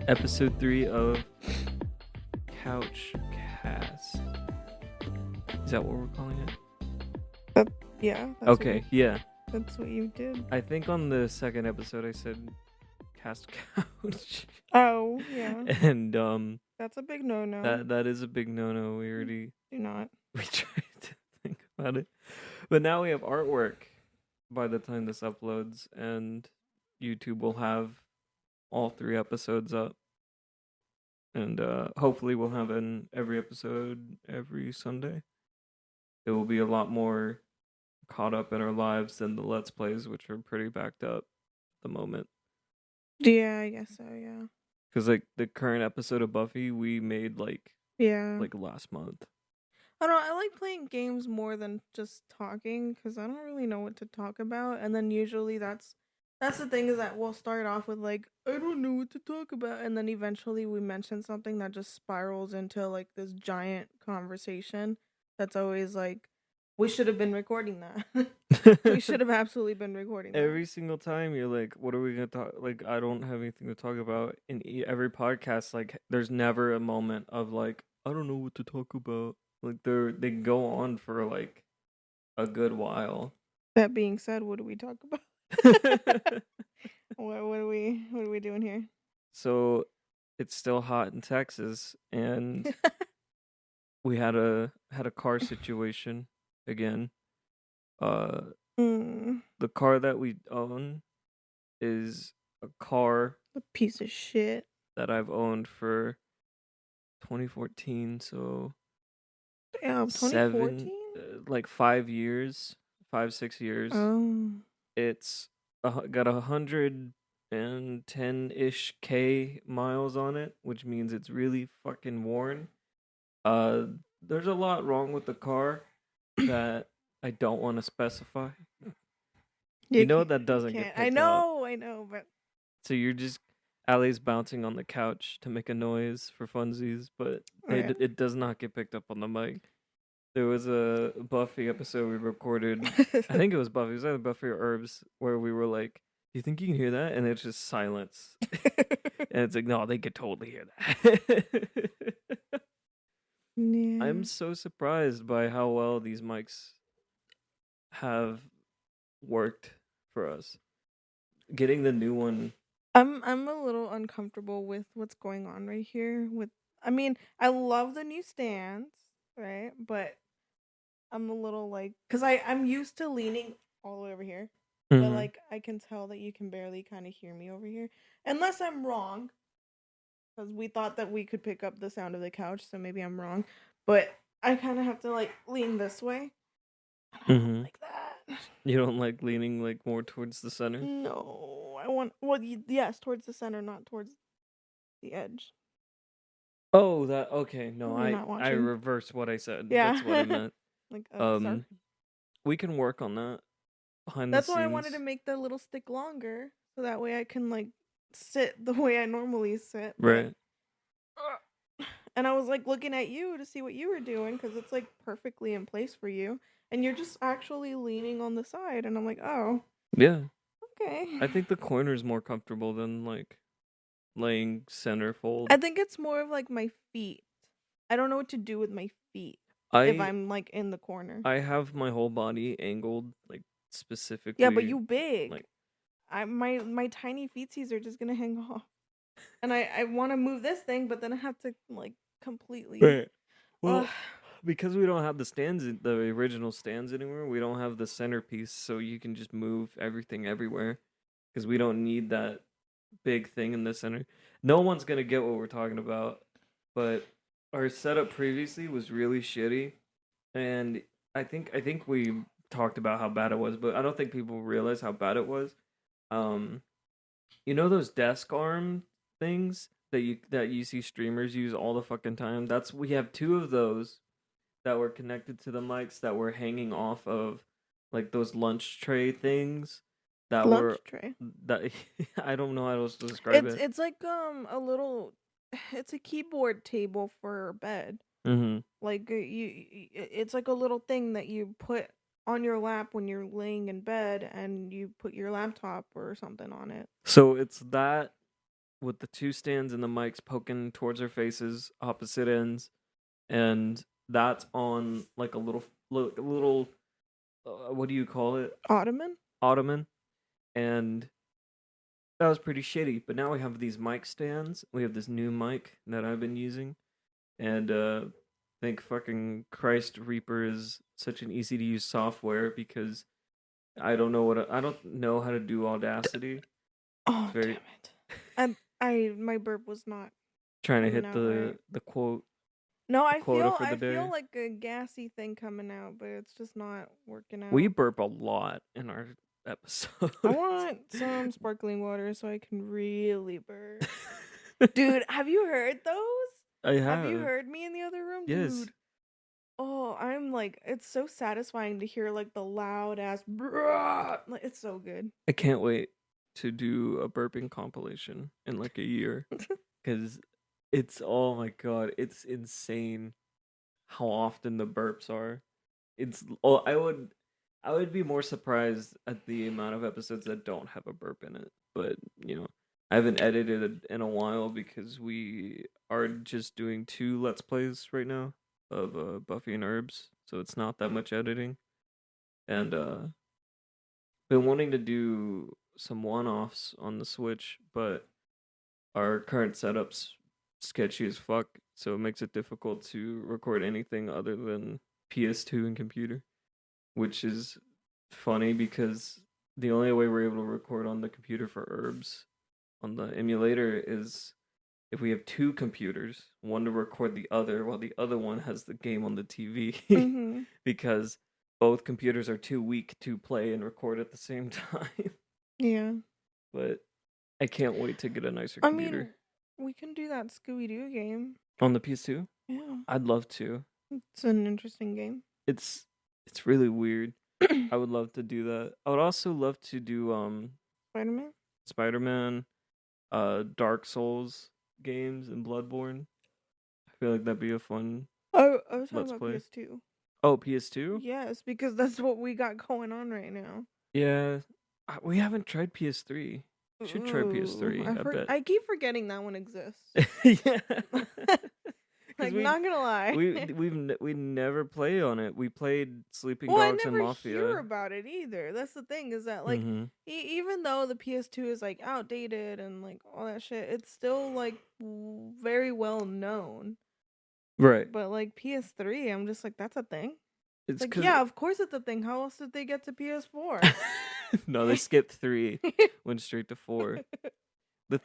episode 3 of CouchCast. Is that what we're calling it? Yeah. Okay, yeah. That's what you did. I think on the second episode I said cast couch. Oh, yeah. And That's a big no-no. that is a big no-no. We already Do not. we tried to think about it. But now we have artwork by the time this uploads, and YouTube will have all 3 episodes up. And hopefully we'll have every episode every Sunday. It will be a lot more caught up in our lives than the Let's Plays, which are pretty backed up at the moment. Yeah, I guess so, yeah. Because like the current episode of Buffy, we made like last month. I don't know, I like playing games more than just talking, because I don't really know what to talk about. And then usually that's the thing, is that we'll start off with like, I don't know what to talk about. And then eventually we mention something that just spirals into like this giant conversation. That's always like, we should have been recording that. We should have absolutely been recording that. Every single time you're like, what are we going to talk? Like, I don't have anything to talk about. In every podcast, like, there's never a moment of like, I don't know what to talk about. Like, they go on for like a good while. That being said, what do we talk about? What are we doing here? So it's still hot in Texas, and we had a car situation again. The car that we own is a car, a piece of shit, that I've owned for 2014. So damn, 2014, like 5 years, 5-6 years. Oh, It's got 110-ish K miles on it, which means it's really fucking worn. There's a lot wrong with the car that I don't want to specify. You know that doesn't get picked up. I know, but so you're just Allie's bouncing on the couch to make a noise for funsies, but it does not get picked up on the mic. There was a Buffy episode we recorded. I think it was Buffy. It was either Buffy or Herbs, where we were like, "Do you think you can hear that?" And it's just silence. And it's like, no, they could totally hear that. Yeah. I'm so surprised by how well these mics have worked for us. Getting the new one. I'm a little uncomfortable with what's going on right here. I mean, I love the new stands, right? But I'm a little like, because I'm used to leaning all the way over here. Mm-hmm. But like, I can tell that you can barely kind of hear me over here. Unless I'm wrong. Because we thought that we could pick up the sound of the couch, so maybe I'm wrong. But I kind of have to like lean this way. And I don't like that. You don't like leaning like more towards the center? No, I want yes, towards the center, not towards the edge. Oh, that okay. No, You're I reversed what I said. Yeah. That's what I meant. Like, sorry. We can work on that behind the scenes. That's why I wanted to make the little stick longer, so that way I can like sit the way I normally sit. Right. And I was like looking at you to see what you were doing, because it's like perfectly in place for you, and you're just actually leaning on the side, and I'm like, oh. Yeah. Okay. I think the corner is more comfortable than like laying center fold. I think it's more of like my feet. I don't know what to do with my feet if I'm like in the corner. I have my whole body angled like specifically. Yeah, but you big. Like, my tiny feetsies are just gonna hang off, and I want to move this thing, but then I have to like completely. Right. Well, because we don't have the original stands anymore, we don't have the centerpiece, so you can just move everything everywhere. Because we don't need that big thing in the center. No one's gonna get what we're talking about, but our setup previously was really shitty, and I think we talked about how bad it was, but I don't think people realize how bad it was. You know those desk arm things that you see streamers use all the fucking time? We have 2 of those that were connected to the mics that were hanging off of like those lunch tray things. Tray. That I don't know how else to describe it. It's like it's a keyboard table for bed. Mm-hmm. Like it's like a little thing that you put on your lap when you're laying in bed, and you put your laptop or something on it. So it's that with the 2 stands and the mics poking towards our faces, opposite ends, and that's on like a little what do you call it? Ottoman? Ottoman, and that was pretty shitty. But now we have these mic stands. We have this new mic that I've been using, and thank fucking Christ Reaper is such an easy to use software because I don't know how to do Audacity. Oh, Very damn it. My burp was not trying to coming hit out right. the quote No, the quota for the I day. feel like a gassy thing coming out, but it's just not working out. We burp a lot in our episodes. I want some sparkling water so I can really burp. Dude, have you heard those? I Have you heard me in the other room? Yes. Dude. Oh, I'm like, it's so satisfying to hear like the loud ass like, it's so good. I can't wait to do a burping compilation in like a year because it's, oh my god, it's insane how often the burps are. It's I would be more surprised at the amount of episodes that don't have a burp in it, but I haven't edited in a while because we are just doing 2 let's plays right now of Buffy and Herbs, so it's not that much editing, and been wanting to do some one-offs on the Switch, but our current setup's sketchy as fuck, so it makes it difficult to record anything other than PS2 and computer, which is funny because the only way we're able to record on the computer for Herbs on the emulator is if we have 2 computers, one to record the other while the other one has the game on the TV, Mm-hmm. because both computers are too weak to play and record at the same time. Yeah. But I can't wait to get a nicer computer. I mean, we can do that Scooby-Doo game. On the PS2? Yeah. I'd love to. It's an interesting game. It's really weird. I would love to do that. I would also love to do Spider-Man? Spider-Man, Dark Souls games and Bloodborne. I feel like that'd be a fun Oh, I was talking let's about play. PS2. Oh, PS2? Yes, because that's what we got going on right now. Yeah. We haven't tried PS3. Should try PS3, I bet. I keep forgetting that one exists. Yeah. Like, not gonna lie. we never play on it. We played Sleeping Well, Dogs I and never Mafia. hear about it either. That's the thing, is that like even though the PS2 is like outdated and like all that shit, it's still like very well known. Right. But like PS3, I'm just like, that's a thing. It's like, yeah, of course it's a thing. How else did they get to PS4? No, they skipped 3, went straight to 4. The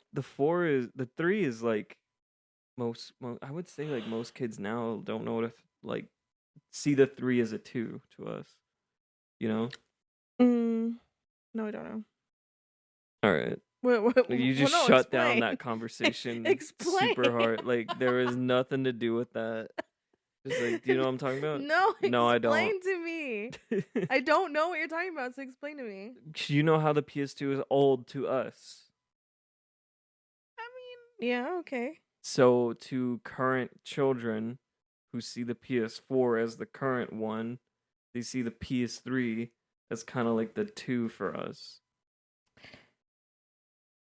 3 is like most I would say like most kids now don't know what like see the 3 as a 2 to us. You know? No, I don't know. All right. You just shut down that conversation super hard. Like there is nothing to do with that. Just like, do you know what I'm talking about? No, I don't. Explain to me. I don't know what you're talking about, so explain to me. You know how the PS2 is old to us. I mean, yeah, okay. So to current children who see the PS4 as the current one, they see the PS3 as kind of like the 2 for us.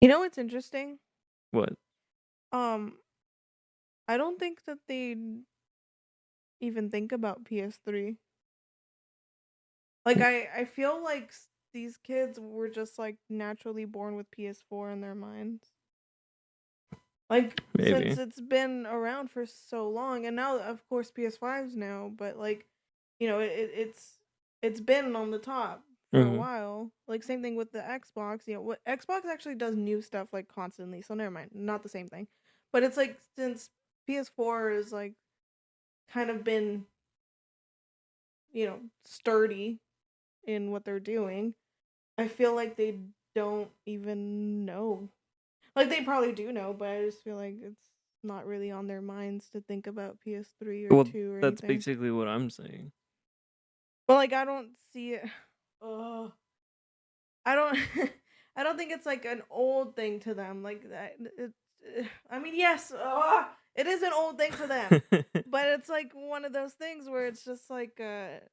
You know what's interesting? What? I don't think that they even think about PS3. Like, I feel like these kids were just like naturally born with PS4 in their minds. Like, maybe. Since it's been around for so long, and now of course PS5s now, but like, you know, it's been on the top for a while. Like, same thing with the Xbox. You know, what Xbox actually does new stuff like constantly, so never mind, not the same thing. But it's like, since PS4 is like kind of been, you know, sturdy in what they're doing, I feel like they don't even know. Like, they probably do know, but I just feel like it's not really on their minds to think about PS3 or 2 or that's anything. basically what I'm saying. But like, I don't see it. I don't I don't think it's like an old thing to them. Like that. I mean, yes, it is an old thing to them. But it's like one of those things where it's just like it's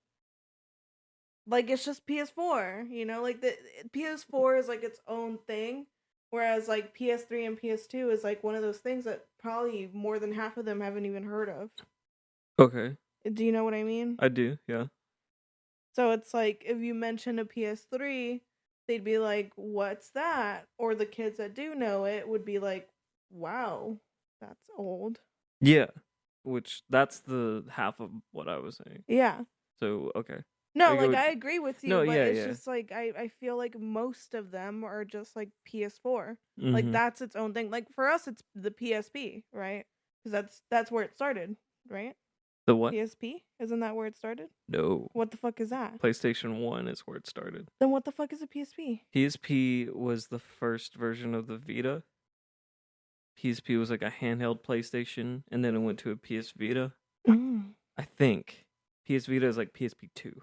just PS4, you know? Like the PS4 is like its own thing, Whereas like PS3 and PS2 is like one of those things that probably more than half of them haven't even heard of. Okay. Do you know what I mean? I do, yeah. So it's like if you mention a PS3, they'd be like, "What's that?" Or the kids that do know it would be like, "Wow, that's old." Yeah. Which that's the half of what I was saying. Yeah. So, okay. No, I like go I agree with you, No, but yeah, it's yeah. just like I feel like most of them are just like PS4. Like Mhm. that's its own thing. Like for us it's the PSP, right? Cuz that's where it started, right? The what? PSP? Isn't that where it started? No. What the fuck is that? PlayStation 1 is where it started. Then what the fuck is a PSP? PSP was the first version of the Vita. PSP was like a handheld PlayStation, and then it went to a PS Vita. Mm. I think PS Vita is like PSP 2.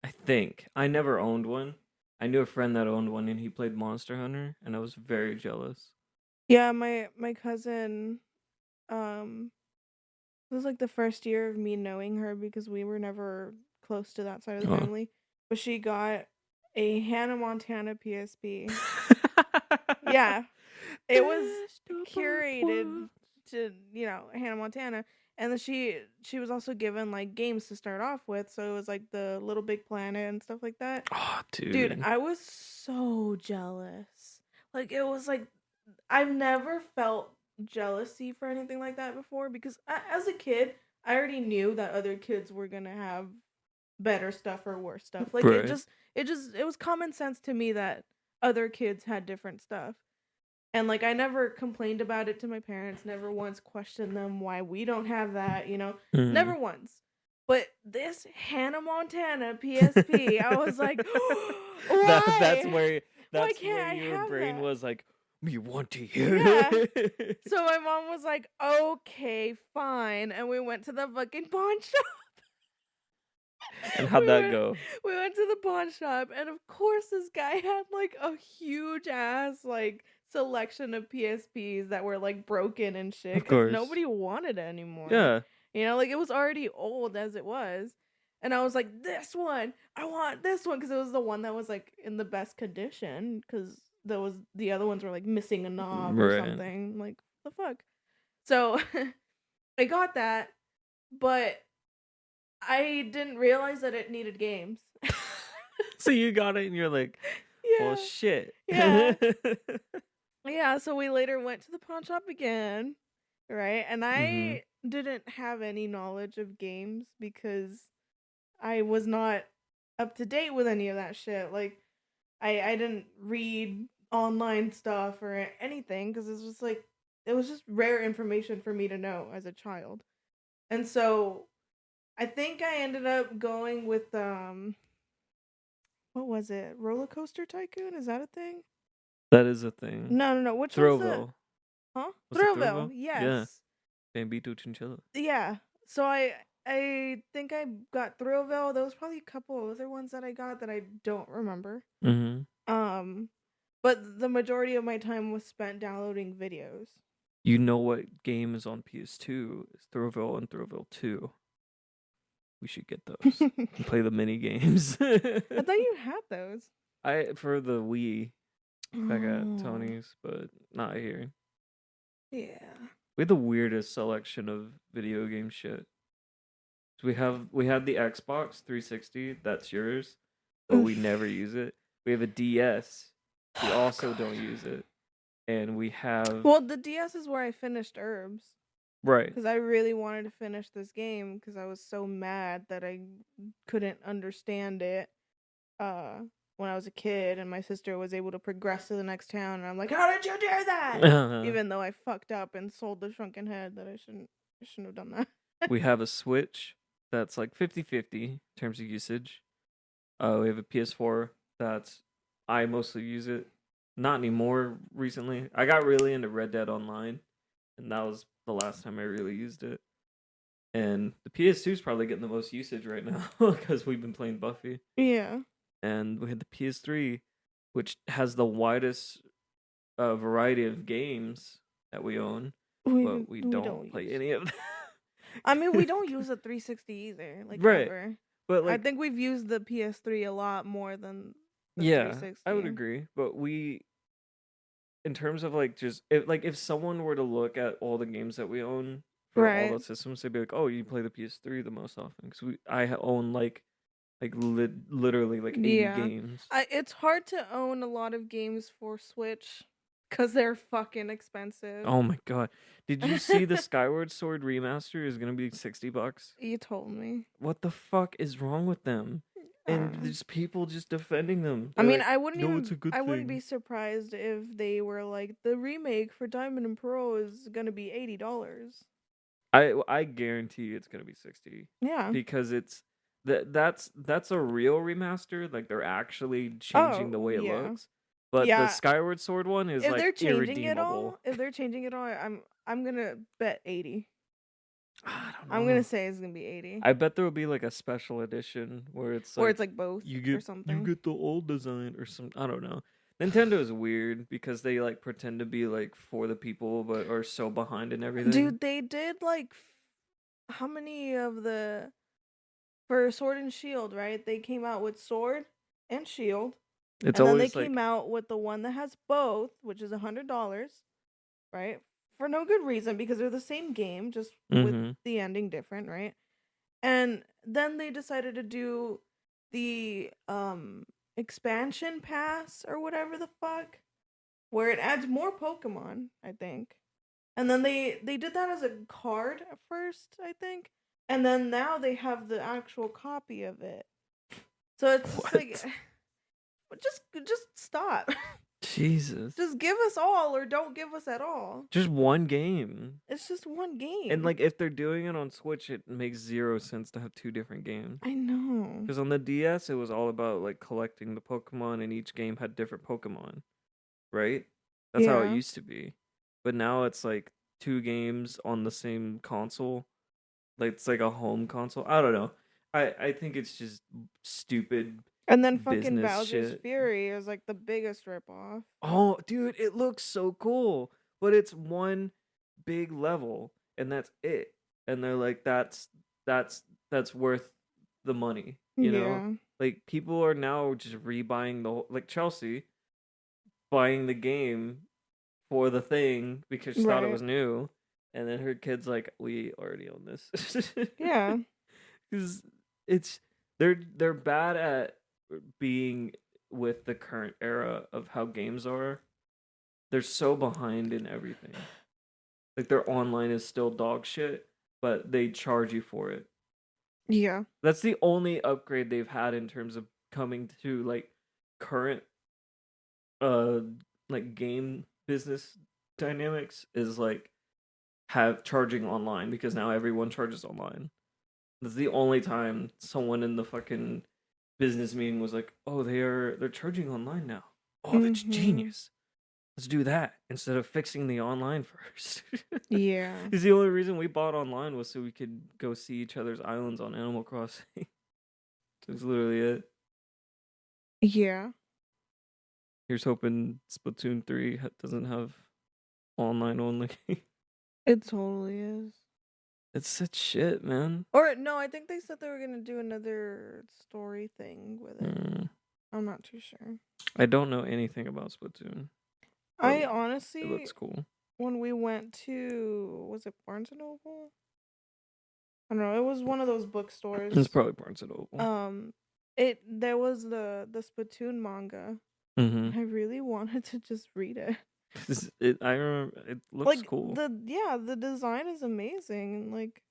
I think. I never owned one. I knew a friend that owned one, and he played Monster Hunter, and I was very jealous. Yeah, my cousin it was like the first year of me knowing her because we were never close to that side of the Oh. family. But she got a Hannah Montana PSP. Yeah. It was curated to, Hannah Montana. And then she was also given like games to start off with, so it was like the Little Big Planet and stuff like that. Oh, Dude, dude. I was so jealous. Like it was like I've never felt jealousy for anything like that before because as a kid, I already knew that other kids were going to have better stuff or worse stuff. Like Right. it was common sense to me that other kids had different stuff. And like I never complained about it to my parents, never once questioned them why we don't have that, Mhm. never once. But this Hannah Montana PSP, I was like, why? That's where Why can't I your have brain that? was like, we want to hear. Yeah. So my mom was like, okay, fine. And we went to the fucking pawn shop. And how'd we that went, go? We went to the pawn shop, and of course, this guy had like a huge ass like selection of PSPs that were like broken and shit Of because course. nobody wanted it anymore. Yeah. Like it was already old as it was. And I was like, this one, I want this one because it was the one that was like in the best condition because the other ones were like missing a knob or Right. something. Like, the fuck? So I got that, but I didn't realize that it needed games. So you got it and you're like, well, Yeah. shit. Yeah. Yeah, so we later went to the pawn shop again, right? And I didn't have any knowledge of games because I was not up to date with any of that shit. Like, I didn't read online stuff or anything because it was just rare information for me to know as a child. And so I think I ended up going with what was it? Roller Coaster Tycoon? Is that a thing? That is a thing. No. Which one's the Throwville. Huh? Was it Throwville. Throwville? Yes. Yeah. Bambito Chinchilla. Yeah. So I think I got Throwville. There was probably a couple other ones that I got that I don't remember. But the majority of my time was spent downloading videos. You know what game is on PS2? It's Throwville and Throwville 2. We should get those and play the mini games. I thought you had those. For the Wii back at Tony's, but not here. Yeah. We had the weirdest selection of video game shit. We had the Xbox 360, that's yours, but we never use it. We have a DS. We also don't use it. And we have the DS is where I finished Herbs. Right. Because I really wanted to finish this game because I was so mad that I couldn't understand it when I was a kid, and my sister was able to progress to the next town, and I'm like, how did you do that? Even though I fucked up and sold the shrunken head that I shouldn't have done that. We have a Switch that's like 50-50 in terms of usage. We have a PS4 that's I mostly use it. Not anymore recently. I got really into Red Dead Online, and that was the last time I really used it. And the PS2 is probably getting the most usage right now because we've been playing Buffy. Yeah. And we had the PS3, which has the widest variety of games that we own, but we don't play any of them. I mean, we don't use a 360 either, like right. ever. But I think we've used the PS3 a lot more than the yeah, 360. I would agree. But in terms of like just if someone were to look at all the games that we own for all Right. the systems, they'd be like, "Oh, you play the PS3 the most often," because own literally like 80 Yeah. games. It's hard to own a lot of games for Switch because they're fucking expensive. Oh my god, did you see the Skyward Sword remaster is gonna be $60? You told me. What the fuck is wrong with them? I don't And know. there's people just defending them. I They're mean, like, "No, it's a good I wouldn't be thing." surprised if they were like the remake for Diamond and Pearl is gonna be $80. I guarantee it's gonna be 60 Yeah. because that's a real remaster. Like they're actually changing the Oh way it yeah. looks. But the Yeah. Skyward Sword one is If they're like changing it irredeemable. all, I'm gonna bet 80. I don't I'm gonna know. say it's gonna be 80. I bet there will be like a special edition where it's Or like it's like both you or get something. the old design or some, I don't know. Nintendo is weird because they like pretend to be like for the people but are so behind in everything. Dude, they did like how many of the for Sword and Shield, right? They came out with Sword and Shield, It's and then they always came like out with the one that has both, which is $100, right? For no good reason because they're the same game, just with mhm. the ending different, right? And then they decided to do the expansion pass or whatever the fuck, where it adds more Pokemon, I think. And then they did that as a card at first, I think. And then now they have the actual copy of it. So it's just like What? just stop. Jesus. Just give us all or don't give us at all. Just one game. It's just one game. And like if they're doing it on Switch, it makes zero sense to have two different games. I know. Because on the DS, it was all about like collecting the Pokemon, and each game had different Pokemon, right? That's how it Yeah. used to be. But now it's like two games on the same console. Like it's like a home console. I don't know. I think it's just stupid And then fucking business Bowser's shit. Fury is like the biggest ripoff. Oh, dude, it looks so cool, but it's one big level, and that's it. And they're like, that's worth the money, you know? Yeah. Like people are now just rebuying the like Chelsea buying the game for the thing because she thought it Right. was new, and then her kid's like, we already own this. Yeah. Because it's they're bad at being with the current era of how games are. They're so behind in everything. Like their online is still dog shit, but they charge you for it. Yeah. That's the only upgrade they've had in terms of coming to like current uh like game business dynamics is like have charging online because now everyone charges online. That's the only time someone in the fucking business meeting was like, "Oh, they're charging online now. Oh, that's Mhm. genius. Let's do that instead of fixing the online first." Yeah. Because the only reason we bought online was so we could go see each other's islands on Animal Crossing. That's literally it. Yeah. Here's hoping Splatoon 3 doesn't have online only. It totally is. It's such shit, man. Or no, I think they said they were gonna do another story thing with it. Mm. I'm not too sure. I don't know anything about Splatoon. I It honestly, looks cool. when we went to, was it Barnes and Noble? I don't know. It was one of those It's bookstores. probably Barnes and Noble. There was the Splatoon manga. Mm-hmm. I really wanted to just read it. I remember it looks Like cool. the design is amazing. Like,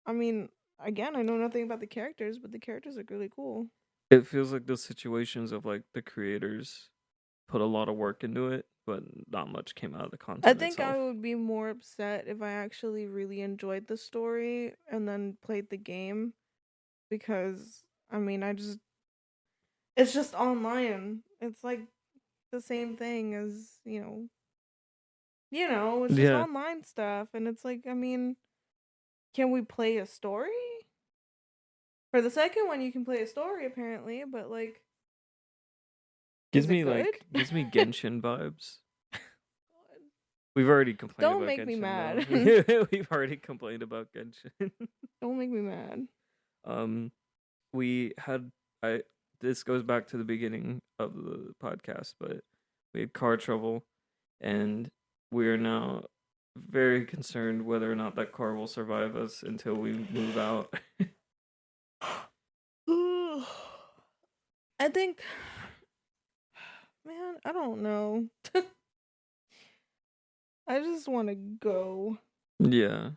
I mean, again, I know nothing about the characters, but the characters are really cool. It feels like those situations of like the creators put a lot of work into it, but not much came out of the I content think itself. I would be more upset if I actually really enjoyed the story and then played the game because I mean, it's just online. It's like the same thing as, it's just Yeah. online stuff and it's like, I mean, can we play a story? For the second one you can play a story apparently, but like Gives is it me good? Genshin vibes. We've already complained Don't about make me Genshin mad. though. We've already complained about Genshin. Don't make me mad. We had I this goes back to the beginning of the podcast, but we had car trouble and we are now very concerned whether or not that car will survive us until we move out. I think, man, I don't know. I just want to go. Yeah.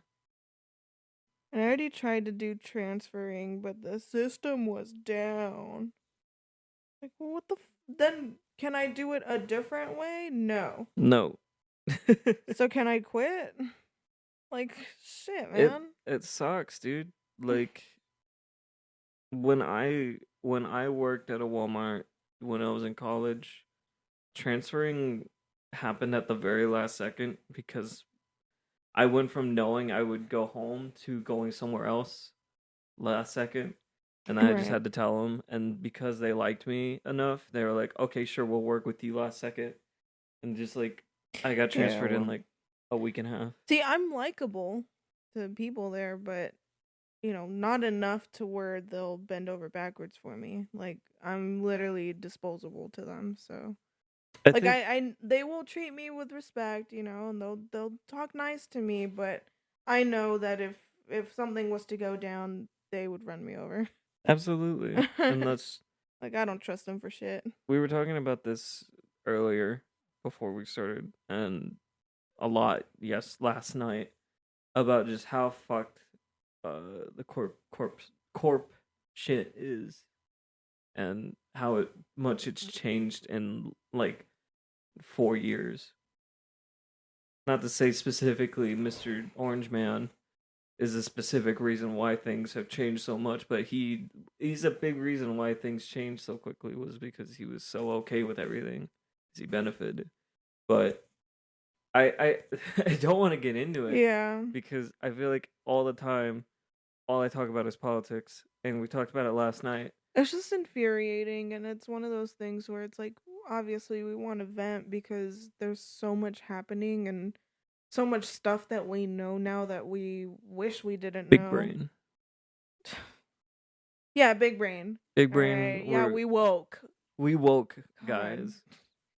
And I already tried to do transferring, but the system was down. Like, well, what the? Then can I do it a different way? No. No. So can I quit? Like, shit, it man. it sucks, dude. Like when I worked at a Walmart when I was in college, transferring happened at the very last second because I went from knowing I would go home to going somewhere else last second. And I just Right. had to tell them. And because they liked me enough, they were like, okay, sure, we'll work with you last second. And just like, I got Yeah, transferred in well. like a week and a half. See, I'm likable to people there, but not enough to where they'll bend over backwards for me. Like, I'm literally disposable to them. So, I like, think they will treat me with respect, and they'll talk nice to me, but I know that if something was to go down, they would run me over. absolutely. And that's, Like, I don't trust them for shit. we were talking about this earlier before we started, and a lot, yes, last night, about just how fucked the corp shit is, and how much it's changed in like 4 years. Not to say specifically Mr. Orange Man is a specific reason why things have changed so much, but he's a big reason why things changed so quickly was because he was so okay with everything. He benefited. But I I don't want to get into it Yeah. because I feel like all the time all I talk about is politics, and we talked about it last night. It's just infuriating, and it's one of those things where it's like, obviously, we want to vent because there's so much happening and so much stuff that we know now that we wish we didn't Big know. brain. Yeah, big brain. Big All brain. right. Yeah, we woke. We woke, God. guys.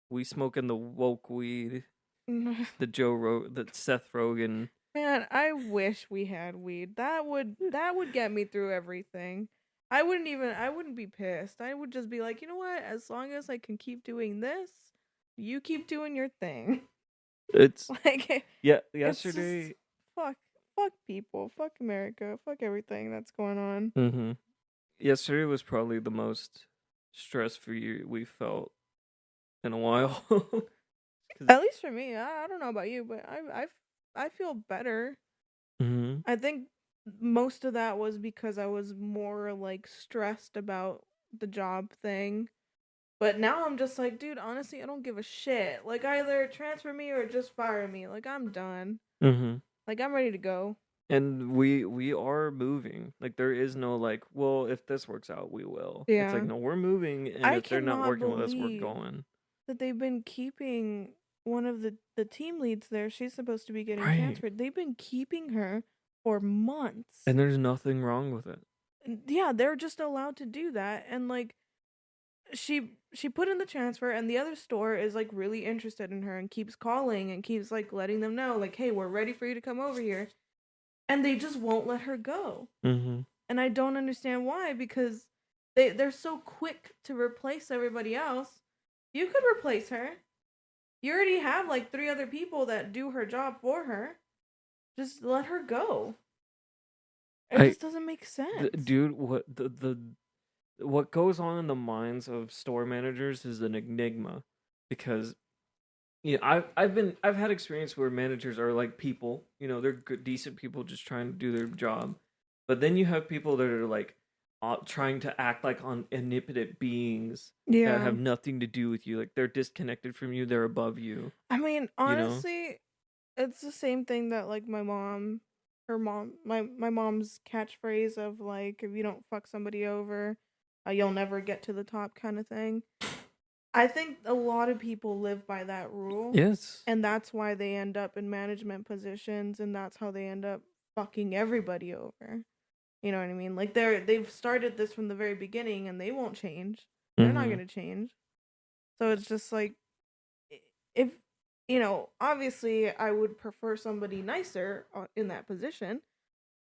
We smoking the woke weed. Man, The Seth Rogen. I wish we had weed. That would get me through everything. I wouldn't be pissed. I would just be like, you know what? As long as I can keep doing this, you keep doing your thing. It's Like, yeah. it's just Yesterday, fuck people, fuck America, fuck everything that's going on. mm-hmm. Yesterday was probably the most stress free we felt in a while. At least for me. I don't know about you, but I feel better. Mm-hmm. I think most of that was because I was more like stressed about the job thing. But now I'm just like, dude, honestly, I don't give a shit. Like, either transfer me or just fire me. Like, I'm done. Mm-hmm. Like, I'm ready to go. And we are moving. Like there is no like, well, if this works out, we will. It's like Yeah. no, we're moving, and I if they're not cannot working with us, we're believe going. that they've been keeping one of the team leads there. She's supposed to be getting Right. transferred. They've been keeping her for months. And there's nothing wrong with it. Yeah, they're just allowed to do that. And like, she put in the transfer, and the other store is like really interested in her and keeps calling and keeps like letting them know, like, hey, we're ready for you to come over here, and they just won't let her go. Mm-hmm. And I don't understand why, because they're so quick to replace everybody else. You could replace her. You already have like 3 other people that do her job for her. Just let her go. It just doesn't make sense. Dude, what goes on in the minds of store managers is an enigma, because I've had experience where managers are like people, they're good, decent people just trying to do their job, but then you have people that are like trying to act like omnipotent beings that have nothing to do with you, like they're disconnected from you, they're above you. I mean, honestly, it's the same thing that like my mom's catchphrase of like, if you don't fuck somebody over, you'll never get to the top kind of thing. I think a lot of people live by that rule. Yes. And that's why they end up in management positions, and that's how they end up fucking everybody over. You know what I mean? Like they've started this from the very beginning, and they won't change. They're not going to change. So it's just like, if obviously I would prefer somebody nicer in that position,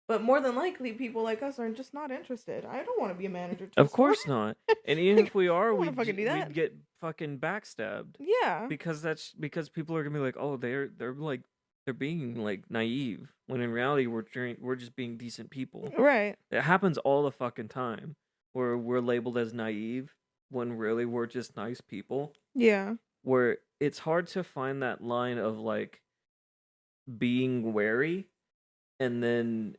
but more than likely people like us are just not interested. I don't want to be a manager to a Of store. course not. And even Like, if we I are, don't want to fucking do that. we'd get fucking backstabbed Yeah. because people are gonna be like, oh, they're like they're being like naive when in reality we're just being decent people. Right. It happens all the fucking time where we're labeled as naive when really we're just nice people. Yeah. Where it's hard to find that line of like being wary and then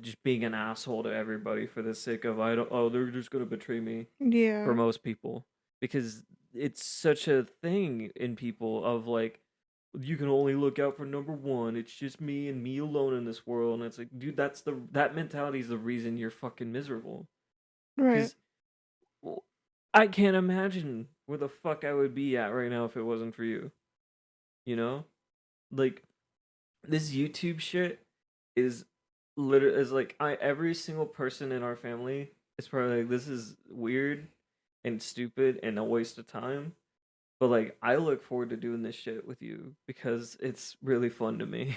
just being an asshole to everybody for the sake of I don't oh they're just gonna betray me for Yeah. most people because it's such a thing in people of like you can only look out for number one. It's just me and me alone in this world, and it's like, dude, that mentality is the reason you're fucking miserable. Right. Because well, I can't imagine where the fuck I would be at right now if it wasn't for you. You know, like this YouTube shit is literally is like I every single person in our family is probably like this is weird and stupid and a waste of time. But like I look forward to doing this shit with you because it's really fun to me.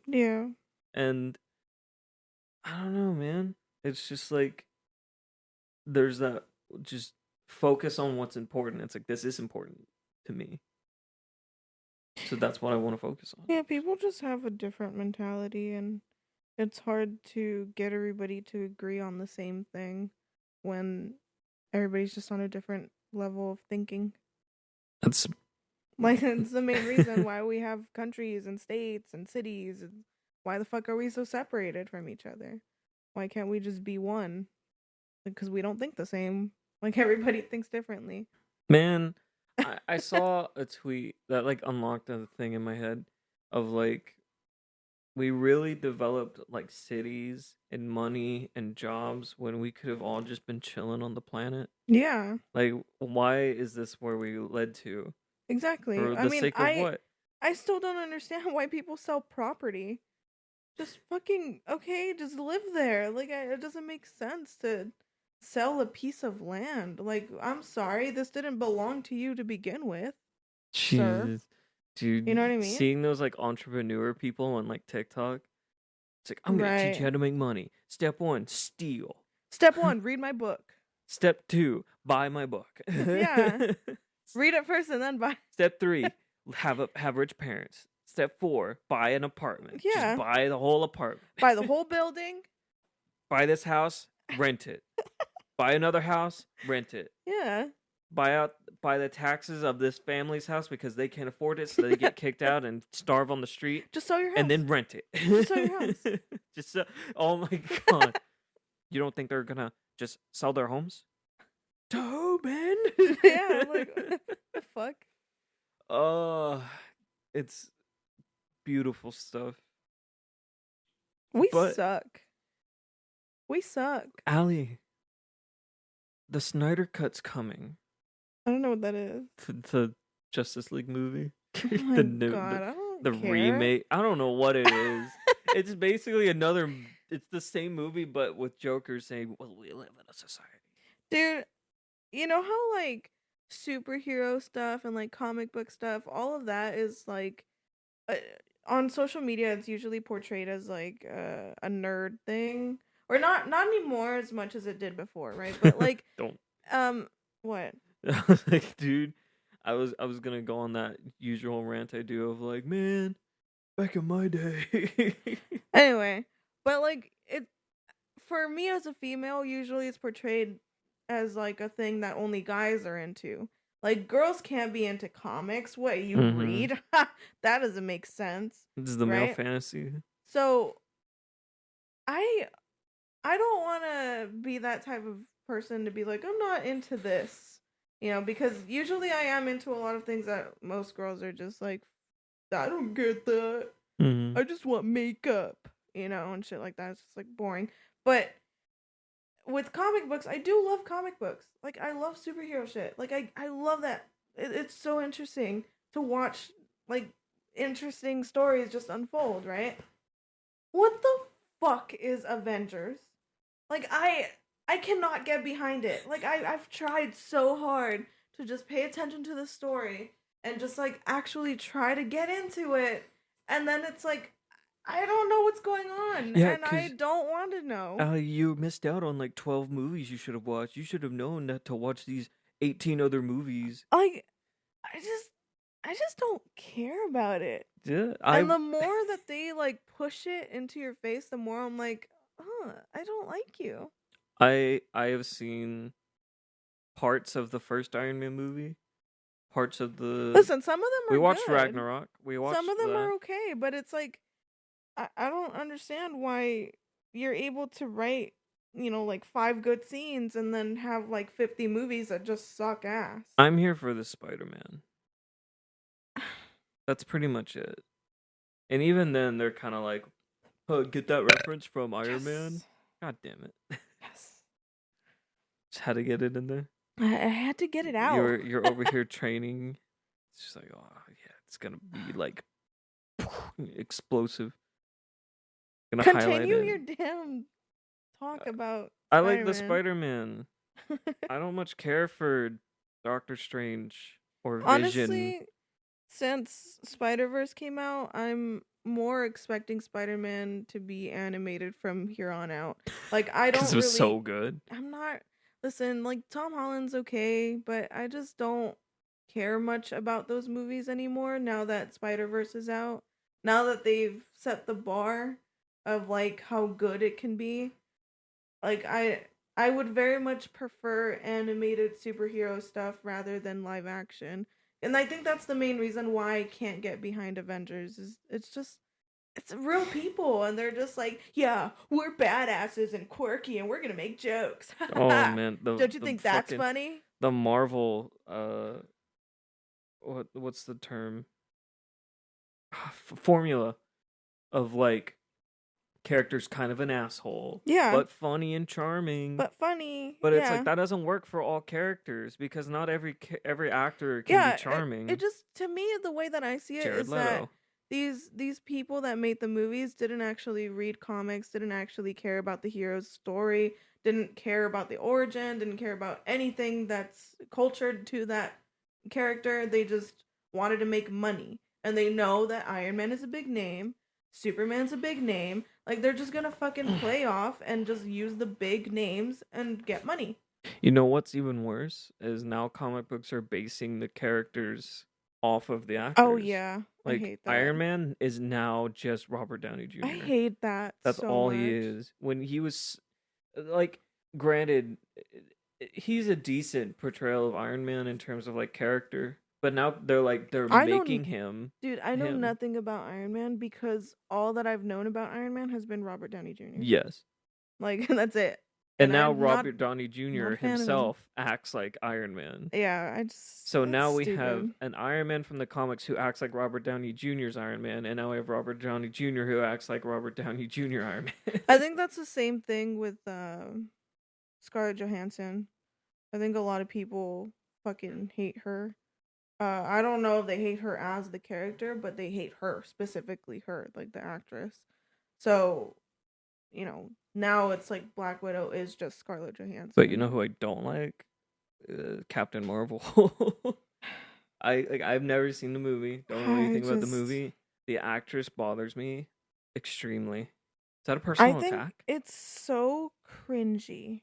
Yeah. And I don't know, man. It's just like there's that just focus on what's important. It's like this is important to me. So that's what I want to focus on. Yeah, people just have a different mentality, and it's hard to get everybody to agree on the same thing when everybody's just on a different level of thinking. That's Like, it's the main reason why we have countries and states and cities. And why the fuck are we so separated from each other? Why can't we just be one? Because we don't think the same. Like, everybody thinks differently. man, I saw a tweet that like unlocked a thing in my head of like we really developed like cities and money and jobs when we could have all just been chilling on the planet. Yeah, Like, why is this where we led to? exactly. For I the mean, sake of what? I still don't understand why people sell property. Just fucking okay, just live there. Like, it doesn't make sense to sell a piece of land. Like, I'm sorry, this didn't belong to you to begin with, sir. Jesus. You know Dude, what I mean? seeing those like entrepreneur people on like TikTok, it's like, I'm gonna teach you Right. how to make money. Step one, steal. Step one, read my book. Step two, buy my book. Yeah. Read it first and then buy. Step three, have rich parents. Step four, buy an apartment. Just Yeah. buy the whole apartment. Buy the whole building. Buy this house, rent it. Buy another house, rent it. Yeah. Buy the taxes of this family's house because they can't afford it, so they get kicked out and starve on the street, Just sell your house. and then rent it. Just sell your house. Just oh my god! You don't think they're gonna just sell their homes? Tobin. Yeah, like the fuck. Oh, it's beautiful stuff. We But- suck. We suck. Allie, the Snyder Cut's coming. I don't know what that is. The Justice League movie. Oh my the new, god, I don't the care. remake. I don't know what it is. It's basically another. It's the same movie, but with Joker saying, "Well, we live in a society." Dude, you know how like superhero stuff and like comic book stuff, all of that is like on social media it's usually portrayed as like a nerd thing, or not anymore as much as it did before, right? But like Don't. What? I was like, dude, I was gonna go on that usual rant I do of like, man, back in my day. Anyway, but like it for me as a female, usually it's portrayed as like a thing that only guys are into. Like girls can't be into comics. What you Mhm. read? That doesn't make sense. This is the male Right? fantasy. So I don't want to be that type of person to be like, I'm not into this. Because usually I am into a lot of things that most girls are just like, I don't get that. Mhm. I just want makeup, and shit like that. It's just like boring. But with comic books, I do love comic books. Like I love superhero shit. Like I love that. It's so interesting to watch like interesting stories just unfold, right? What the fuck is Avengers? Like I cannot get behind it. Like I've tried so hard to just pay attention to the story and just like actually try to get into it. And then it's like I don't know what's going on Yeah, and I because don't want to know. you missed out on like 12 movies you should have watched. You should have known that to watch these 18 other movies. Like I just I just don't care about it. Yeah, And the more that they like push it into your face, the more I'm like, I don't like you. I have seen parts of the first Iron Man movie, parts of the. Listen, some of them We are watched good. Ragnarok. We Some watched of them that. are okay, but it's like I don't understand why you're able to write, like 5 good scenes and then have like 50 movies that just suck ass. I'm here for the Spider-Man. That's pretty much it. And even then, they're kind of like, "Oh, get that reference from Iron Man." God damn it! Yes. Just had to get it in there. I had to get it out. You're over here training. It's just like, oh yeah, it's gonna be like explosive. Gonna Continue highlight your it. damn talk about I like the Spider-Man. Spider-Man. I don't much care for Doctor Strange or Vision. Honestly, since Spider-Verse came out, I'm more expecting Spider-Man to be animated from here on out. Like I don't because it was really so good. I'm not listen, like Tom Holland's okay, but I just don't care much about those movies anymore now that Spider-Verse is out. Now that they've set the bar of like how good it can be. Like I would very much prefer animated superhero stuff rather than live action. And I think that's the main reason why I can't get behind Avengers is it's real people and they're just like, yeah, we're badasses and quirky and we're gonna make jokes. Oh man, Don't you think that's fucking, funny? the Marvel what's the term? Formula of like characters kind of an asshole, Yeah. but funny and charming. But funny. But it's yeah. like that doesn't work for all characters because not every actor can be charming. It just to me the way that I see it Jared is Leto. that these people that made the movies didn't actually read comics, didn't actually care about the hero's story, didn't care about the origin, didn't care about anything that's cultured to that character. They just wanted to make money. And they know that Iron Man is a big name, Superman's a big name. Like they're just gonna fucking play off and just use the big names and get money. You know what's even worse is now comic books are basing the characters off of the actors. Oh yeah, like I hate that. Iron Man is now just Robert Downey Jr. I hate that. That's so all much. he is. When he was like, granted, he's a decent portrayal of Iron Man in terms of like character, but now they're making him. Dude, I know him. nothing about Iron Man because all that I've known about Iron Man has been Robert Downey Jr. Yes. Like that's it. And now I'm Robert Downey Jr. not a fan of him. himself acts like Iron Man. Yeah, So that's now we stupid. have an Iron Man from the comics who acts like Robert Downey Jr.'s Iron Man, and now we have Robert Downey Jr. who acts like Robert Downey Jr. Iron Man. I think that's the same thing with Scarlett Johansson. I think a lot of people fucking hate her. I don't know if they hate her as the character, but they hate her, specifically her, like the actress. So, now it's like Black Widow is just Scarlett Johansson. But you know who I don't like? Captain Marvel. I've never seen the movie. Don't know anything about the movie. The actress bothers me extremely. Is that a personal attack? I think it's so cringy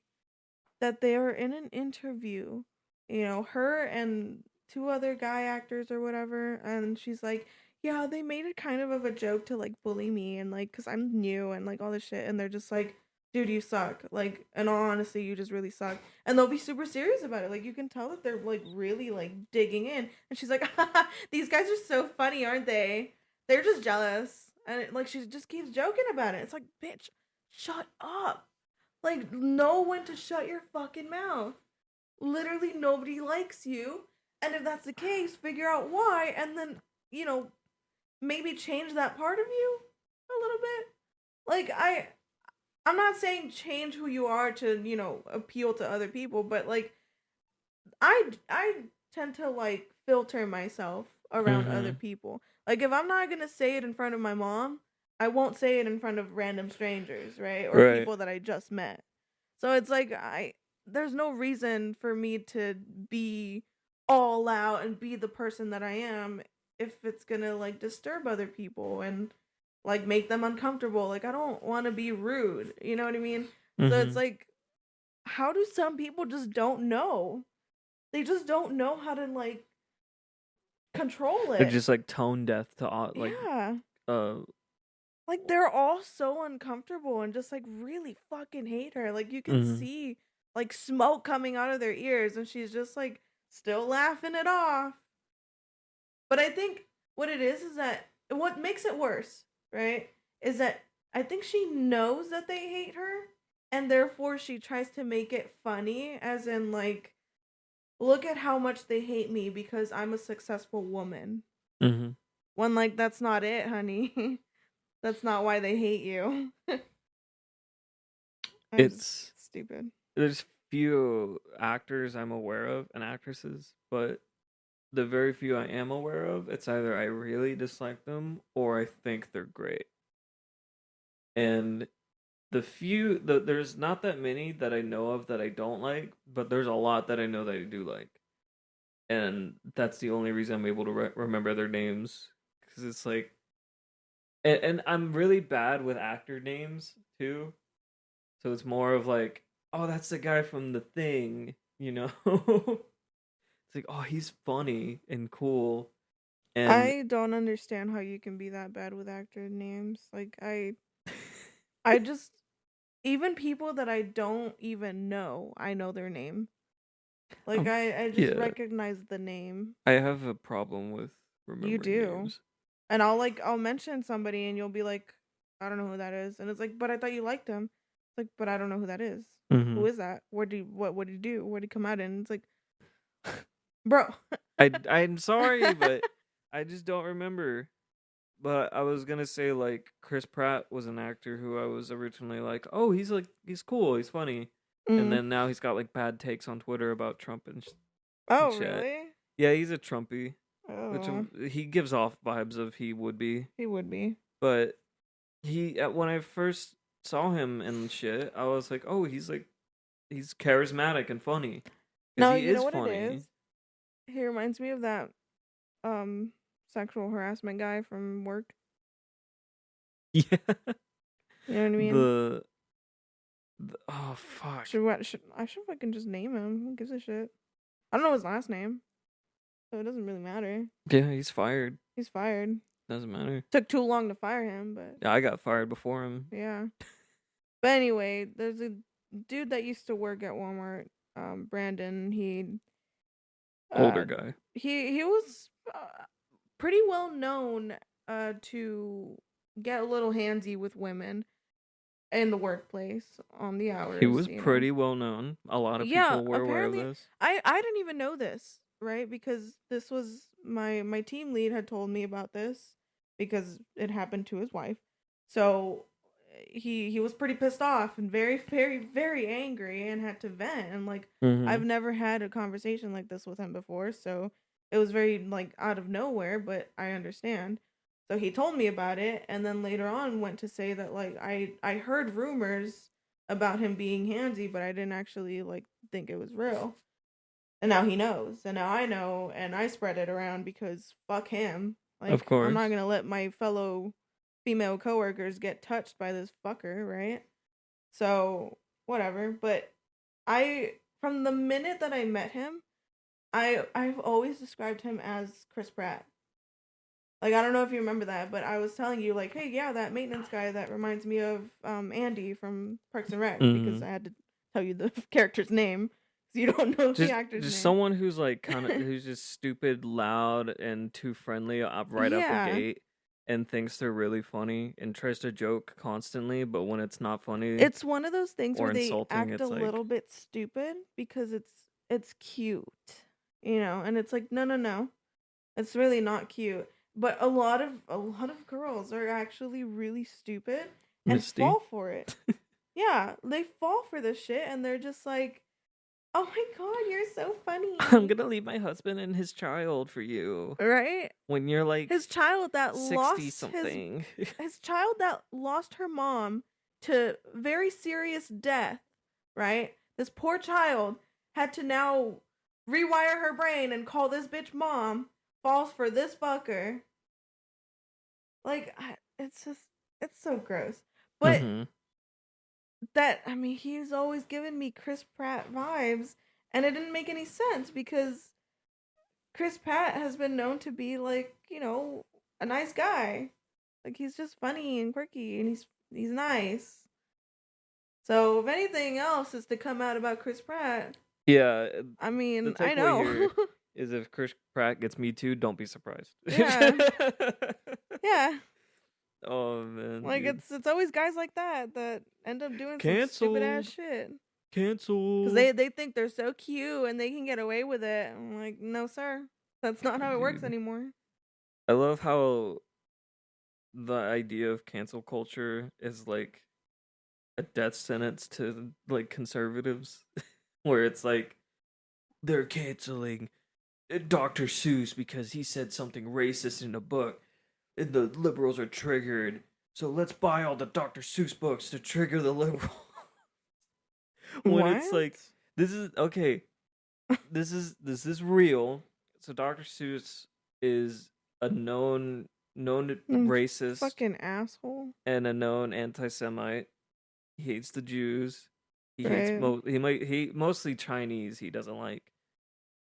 that they are in an interview, her and 2 other guy actors or whatever, and she's like, yeah, they made it kind of a joke to like bully me and like because I'm new and like all this shit, and they're just like, dude, you suck. Like, in all honesty, you just really suck. And they'll be super serious about it. Like, you can tell that they're like really like digging in. And she's like, these guys are so funny, aren't they? They're just jealous. And like she just keeps joking about it. It's like, bitch, shut up. Like, know when to shut your fucking mouth. Literally nobody likes you. And if that's the case, figure out why and then, maybe change that part of you a little bit. Like I'm not saying change who you are to, appeal to other people, but like I tend to like filter myself around other people. Like if I'm not going to say it in front of my mom, I won't say it in front of random strangers, right? Or people that I just met. So it's like there's no reason for me to be all out and be the person that I am if it's gonna like disturb other people and like make them uncomfortable. Like I don't want to be rude, you know what I mean? So it's Mm-hmm. like, how do some people just don't know? They just don't know how to like control They're it. just like tone deaf to Yeah. uh Like they're all so uncomfortable and just like really fucking hate her. Like you can mm-hmm. see like smoke coming out of their ears and she's just like still laughing it off. But I think what it is that what makes it worse, right? Is that I think she knows that they hate her and therefore she tries to make it funny as in like look at how much they hate me because I'm a successful woman. Mm-hmm. When like that's not it, honey. That's not why they hate you. I just It's stupid. there's few actors I'm aware of and actresses, but the very few I am aware of, it's either I really dislike them or I think they're great. And there's not that many that I know of that I don't like, but there's a lot that I know that I do like. And that's the only reason I'm able to remember their names because it's like, and I'm really bad with actor names too. So it's more of like, oh, that's the guy from The Thing, you know? It's like, oh, he's funny and cool. And I don't understand how you can be that bad with actor names. Like I just even people that I don't even know, I know their name. Like um, I just yeah, recognize the name. I have a problem with You remembering do. names. And I'll mention somebody and you'll be like, I don't know who that is. And it's like, but I thought you liked him. It's like, but I don't know who that is. Hmm. Who is that? What did he do? Where did he come out in? It's like, bro. I'm sorry, but I just don't remember. But I was gonna say like Chris Pratt was an actor who I was originally like, oh, he's cool, he's funny, and Mm. then now he's got like bad takes on Twitter about Trump and Oh, shit. really? Yeah, he's a Trumpy, which Oh, he gives off vibes of he would be. he would be. But when I first saw him and shit, I was like, oh, he's charismatic and funny because No, he you know is what it is? funny. He reminds me of that um sexual harassment guy from work. Yeah, You know what I mean? the, oh fuck. Should I should fucking just name him? Who gives a shit? I don't know his last name, so it doesn't really matter. Yeah, he's fired. He's fired. Doesn't matter. Took too long to fire him, but Yeah, I got fired before him. yeah. But anyway, there's a dude that used to work at Walmart, Brandon. Older Uh guy. he was pretty well known to get a little handsy with women in the workplace on the He hours, was you know. pretty well known. A lot of Yeah, people were aware of apparently this. I didn't even know this, right? Because this was my team lead had told me about this because it happened to his wife. So he was pretty pissed off and very very angry and had to vent and like Mm-hmm. I've never had a conversation like this with him before, so it was very like out of nowhere, but I understand. So he told me about it and then later on went to say that like I heard rumors about him being handsy, but I didn't actually like think it was real. And now he knows, and now I know, and I spread it around because fuck him. Of Like I'm not course. gonna let my fellow female coworkers get touched by this fucker, right? So whatever. But I from the minute that I met him, I've always described him as Chris Pratt. Like I don't know if you remember that, but I was telling you like, hey, yeah, that maintenance guy that reminds me of Andy from Parks and Rec because Mm-hmm. I had to tell you the character's name because you don't know the actor's Just name. someone who's like kind of who's just stupid, loud, and too friendly right out the Yeah, gate, and thinks they're really funny and tries to joke constantly, but when it's not funny it's one of those things or where they insulting, act a it's like, little bit stupid because it's cute, you know, and it's like no, it's really not cute. But a lot of girls are actually really stupid and Misty. fall for it. Yeah, they fall for this shit and they're just like, "Oh my god, you're so I'm funny." gonna leave my husband and his child for you Right? when you're like His child that 60 lost something. his child that lost her mom to very serious death, right? This poor child had to now rewire her brain and call this bitch mom falls for this fucker. Like, it's just, it's so gross. But Mm-hmm. that, I mean, he's always given me Chris Pratt vibes, and it didn't make any sense because Chris Pratt has been known to be like, a nice guy. Like, he's just funny and quirky, and he's nice. So if anything else is to come out about Chris Pratt, Yeah, I the mean, I takeaway know. here is if Chris Pratt gets Me Too, don't be surprised. Yeah. Yeah. Oh man, Like dude. it's always guys like that end up doing some stupid ass Canceled. shit. Cuz Canceled. they think they're so cute and they can get away with it. I'm like, "No, sir. That's not how it works Dude. anymore." I love how the idea of cancel culture is like a death sentence to like conservatives, where it's like they're canceling Dr. Seuss because he said something racist in a book, and the liberals are triggered. So let's buy all the Dr. Seuss books to trigger the liberals. When it's What? like, this is okay. This is real. So Dr. Seuss is a known racist Fucking asshole. and a known anti-Semite. He hates the Jews. He hates Right. he mostly Chinese. He doesn't like,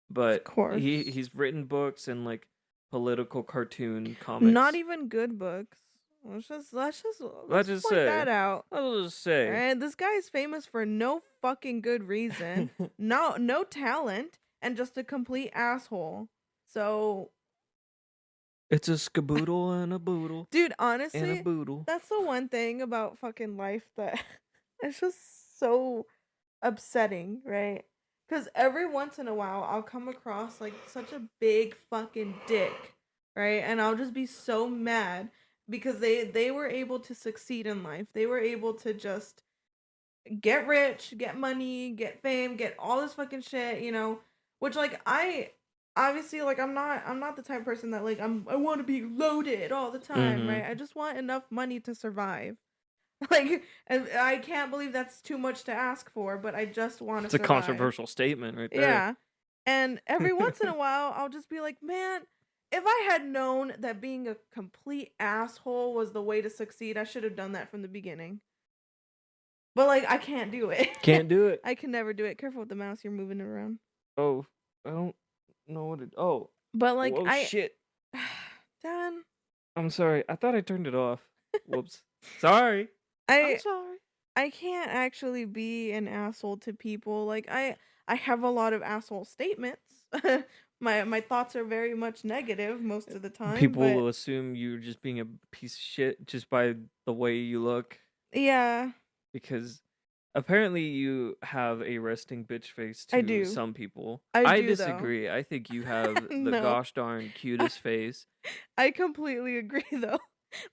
Of but course. he's written books and like political cartoon Not comics. even good books. Let's Let's just just point that say, out. I'll just say, And this guy is famous for no fucking good reason, no talent, and just a complete asshole. So, it's a skaboodle and a boodle dude, and a honestly, boodle. that's the one thing about fucking life that it's just so upsetting, right? Because every once in a while, I'll come across like such a big fucking dick, right? And I'll just be so mad because they were able to succeed in life. They were able to just get rich, get money, get fame, get all this fucking shit, which like I obviously like I'm not the type of person that like I want to be loaded all the time, Mm-hmm. right? I just want enough money to survive. Like, and I can't believe that's too much to ask for, but I just want to It's a survive. controversial statement right there. Yeah. And every once in a while, I'll just be like, man, if I had known that being a complete asshole was the way to succeed, I should have done that from the beginning. But like, I can't do it. Can't do it. I can never do it. Careful with the mouse, you're moving it around. Oh, I don't know what it. Oh, But like, oh shit. Dan, I'm sorry. I thought I turned it off. Whoops. Sorry. I'm I sorry. I can't actually be an asshole to people. Like I have a lot of asshole statements. My thoughts are very much negative most of the time, People but will assume you're just being a piece of shit just by the way you look, yeah, because apparently you have a resting bitch face I to do. some people. I I do though. disagree. I think you have the No. gosh darn cutest face. I completely agree though.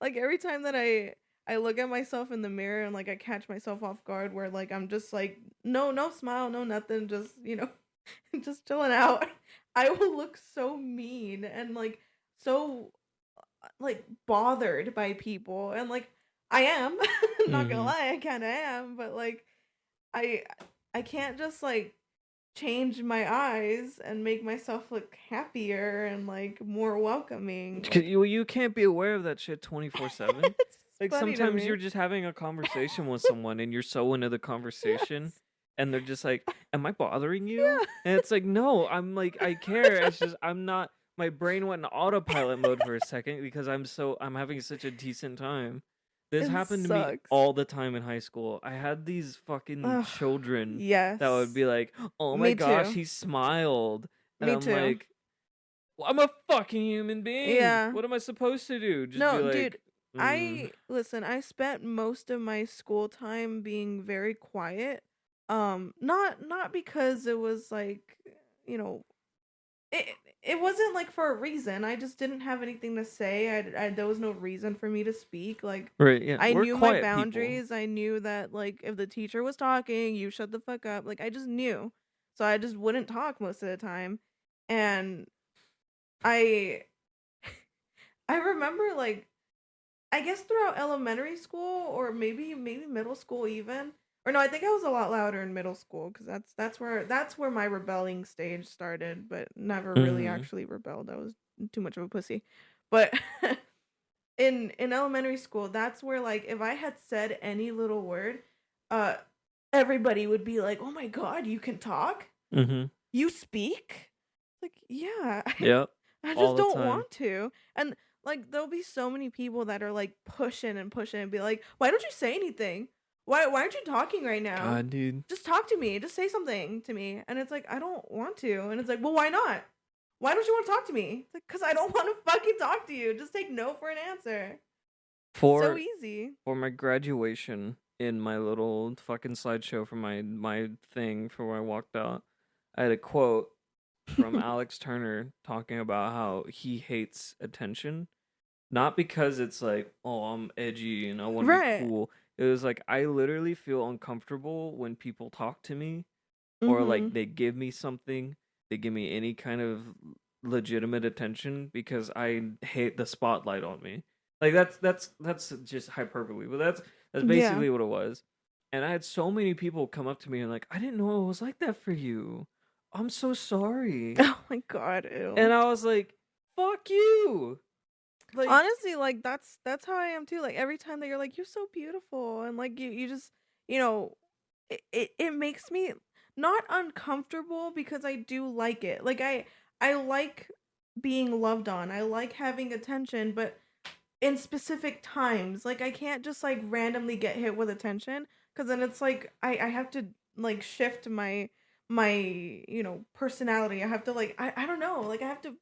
Like every time that I look at myself in the mirror and like I catch myself off guard where like I'm just like no smile, no nothing, just just chilling out. I will look so mean and like so like bothered by people and like I am not gonna Mm-hmm. lie, I kind of am, but like I I can't just like change my eyes and make myself look happier and like more welcoming. Like You can't be aware of that shit 24/7. it's just Like funny to sometimes me. you're just having a conversation with someone and you're so into the conversation Yes. and they're just like, "Am I bothering you?" Yeah. And it's like, "No, I'm like I care. It's just I'm not my brain went in autopilot mode for a second because I'm having such a decent time." This It happened to me sucks. all the time in high school. I had these fucking Ugh. children that would Yes. be like, "Oh my Me gosh, too. he smiled." And Me I'm too. like, well, I'm a fucking human being. Yeah. What am I supposed to do? Just be No, dude, like, I listen, I spent most of my school time being very quiet. Not because it was like, you know, it it wasn't like for a reason. I just didn't have anything to say. There was no reason for me to speak. Like right, yeah. I We're knew my quiet people. boundaries. I knew that like if the teacher was talking, you shut the fuck up. Like I just knew. So I just wouldn't talk most of the time. And I I remember like I guess throughout elementary school or maybe middle school even, Or no, I think I was a lot louder in middle school because that's where my rebelling stage started, but never really Mm-hmm. actually rebelled. I was too much of a pussy. But in elementary school, that's where like if I had said any little word, uh everybody would be like, "Oh my god, you can talk? Mm-hmm. You speak?" Like, yeah, Yep. I All just the don't time. want to. And like there'll be so many people that are like pushing and pushing and be like, "Why don't you say anything? Why aren't you talking right now? God, dude. Just talk to me. Just say something to me." And it's like, "I don't want to." And it's like, "Well, why not? Why don't you want to talk to me?" It's like, "Cuz I don't want to fucking talk to you. Just take no for an answer." So For easy. for my graduation in my little fucking slideshow for my thing for when I walked out, I had a quote from Alex Turner talking about how he hates attention. Not because it's like, oh, I'm edgy and I want to be Right. cool. It was like I literally feel uncomfortable when people talk to me or like Mhm. they give me something, they give me any kind of legitimate attention because I hate the spotlight on me. Like that's just hyperbole, but that's Yeah. basically what it was. And I had so many people come up to me and like, I didn't know it was like that for you. I'm so sorry. Oh my god, And ew. I was like, fuck you. Like, Honestly, like that's how I am too. Like every time that you're like, "You're so beautiful," and like you just, you know, it makes me not uncomfortable because I do like it. Like I like being loved on. I like having attention, but in specific times. Like I can't just like randomly get hit with attention because then it's like I have to like shift my personality. I have to like I don't know, like I have to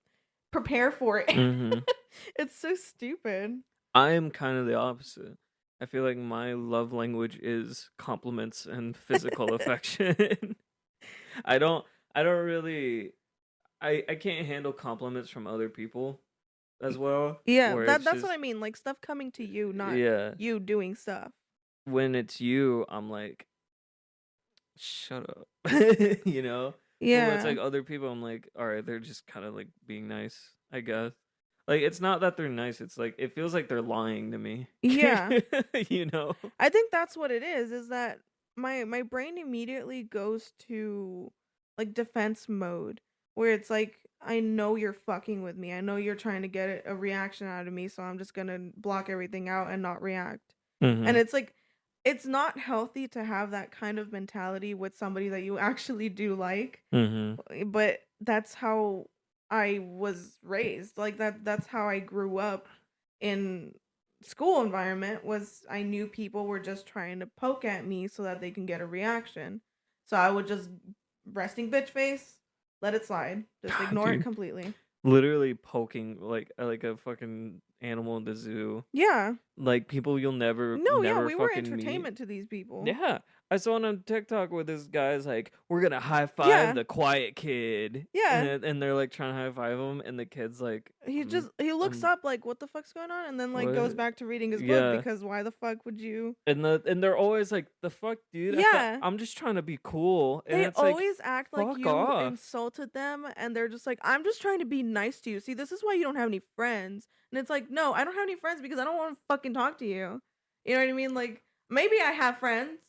prepare for it. mhm. It's so stupid. I am kind of the opposite. I feel like my love language is compliments and physical affection. I don't I don't really I can't handle compliments from other people as well. Yeah, Where that it's that's what just I mean. Like stuff coming to you, not yeah. you doing stuff. When it's you, I'm like, shut up. You know? But when it's Yeah. like other people, I'm like, alright, they're just kinda like being nice, I guess. Like it's not that they're nice, it's like it feels like they're lying to me. Yeah. You know? I think that's what it is that my brain immediately goes to like defense mode where it's like I know you're fucking with me. I know you're trying to get a reaction out of me, so I'm just going to block everything out and not react. And Mhm. it's like it's not healthy to have that kind of mentality with somebody that you actually do like, Mhm. but that's how I was raised. Like that's how I grew up in school environment was I knew people were just trying to poke at me so that they can get a reaction. So I would just resting bitch face, let it slide. Just God, ignore it dude. completely. Literally poking like a fucking animal in the zoo. Yeah. Like people you'll never No, yeah, never we were fucking meet. entertainment to these people. Yeah. I saw on TikTok where this guy's like, we're gonna high five Yeah. the quiet kid. Yeah. And they're like trying to high five him and the kid's like, He looks I'm up like what the fuck's going on and then like goes what? back to reading his book Yeah. because why the fuck would you. And they're always like, the fuck, dude? Yeah. I'm just trying to be cool. And They it's like, always act like fuck you off. insulted them and they're just like, "I'm just trying to be nice to you. See, this is why you don't have any friends." And it's like, "No, I don't have any friends because I don't want to fucking talk to you." You know what I mean? Like, maybe I have friends,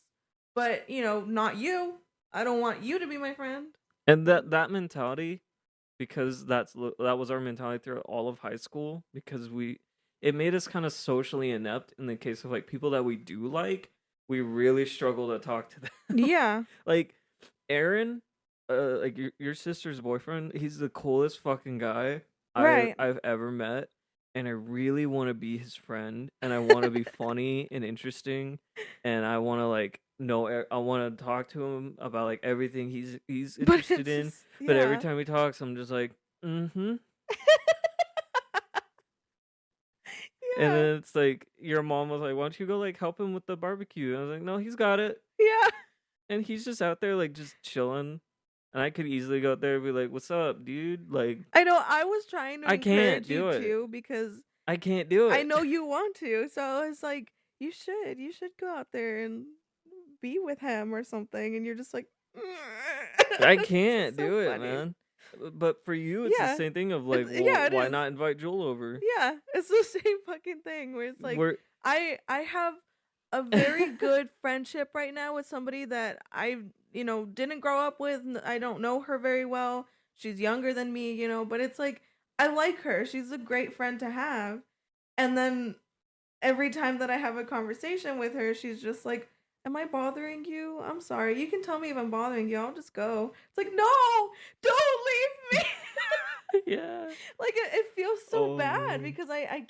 but, not you. I don't want you to be my friend. And that mentality, because that was our mentality throughout all of high school, because it made us kind of socially inept in the case of like people that we do like, we really struggle to talk to them. Yeah. Like Aaron, like your sister's boyfriend, he's the coolest fucking guy Right. I've ever met, and I really want to be his friend, and I want to be funny and interesting, and I want to like I want to talk to him about like everything he's But interested it's in, just but every yeah. time he talks, I'm just like, mm-hmm. And Yeah. then it's like your mom was like, "Why don't you go like help him with the barbecue?" And I was like, "No, he's got it." Yeah. And he's just out there like just chilling. And I could easily go out there and be like, "What's up, dude?" Like, I know I was trying to I can't encourage you do it. too because I can't do I it. know you want to. So it's like you should go out there and be with him or something and you're just like I it's can't just so do it, funny. man. But for you, it's the Yeah. same thing of like, It's well, yeah, it why is. not invite Joel over? Yeah, it's the same fucking thing where it's like We're I have a very good friendship right now with somebody that I, didn't grow up with. I don't know her very well. She's younger than me, but it's like I like her. She's a great friend to have. And then every time that I have a conversation with her, she's just like, "Am I bothering you? I'm sorry. You can tell me if I'm bothering you. I'll just go." It's like, "No, don't leave me." Yeah. Like it feels so Oh bad man. because I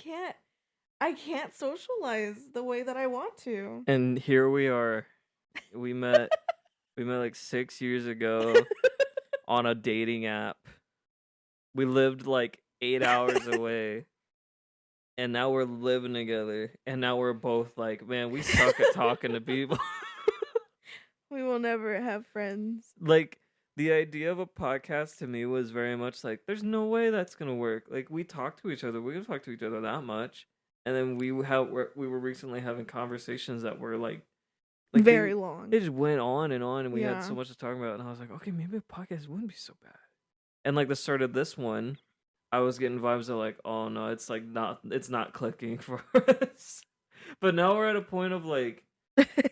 can't socialize the way that I want to. And here we are. We met like 6 years ago on a dating app. We lived like 8 hours away. And now we're living together. And now we're both like, man, we suck at talking to people. We will never have friends. Like, the idea of a podcast to me was very much like, there's no way that's gonna work. Like, we talk to each other. We don't talk to each other that much. And then we were recently having conversations that were like Very long. it just went on, and we had Yeah. so much to talk about. And I was like, okay, maybe a podcast wouldn't be so bad. And like the start of this one, I was getting vibes of like, oh no, it's not clicking for us. But now we're at a point of like,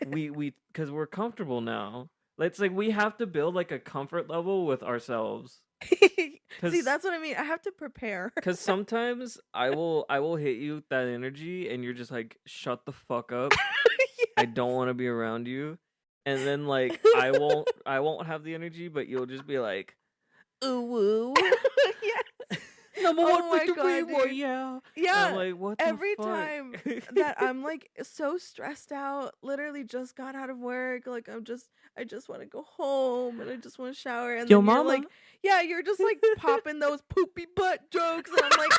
we because we're comfortable now. It's like we have to build like a comfort level with ourselves. See, that's what I mean. I have to prepare. Because sometimes I will hit you with that energy, and you're just like, shut the fuck up. I don't want to be around you. And then like I won't have the energy, but you'll just be like, ooh woo. Yes. Number Oh one my victory, God, boy, dude. yeah. Yeah. I'm like, what the Every fuck? time that I'm like so stressed out, literally just got out of work, like I just want to go home and I just want to shower, and Yo, then you're mama. like, yeah, you're just like popping those poopy butt jokes, and I'm like,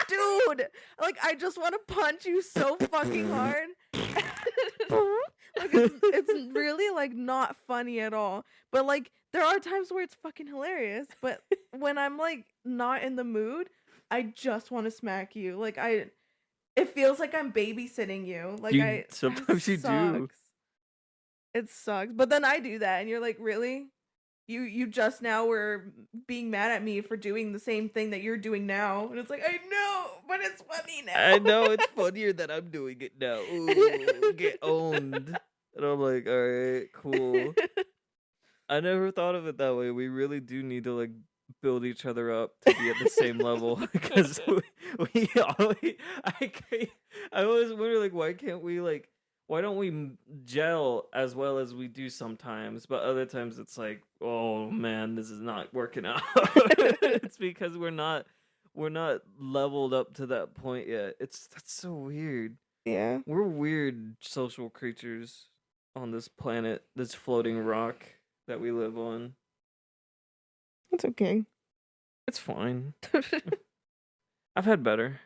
dude, like I just want to punch you so fucking hard. Like it's really like not funny at all. But like there are times where it's fucking hilarious, but when I'm like not in the mood, I just want to smack you. Like it feels like I'm babysitting you. Like Sometimes you do. It sucks. But then I do that and you're like, "Really? You just now were being mad at me for doing the same thing that you're doing now." And it's like, "I know, but it's funny now." I know it's funnier that I'm doing it now. Ooh, get owned. And I'm like, all right, cool. I never thought of it that way. We really do need to like build each other up to be at the same level, because we always, I always wonder like, why don't we gel as well as we do sometimes? But other times it's like, oh man, this is not working out. It's because we're not leveled up to that point yet. That's so weird. Yeah. We're weird social creatures on this planet, this floating rock that we live on. It's okay. It's fine. I've had better.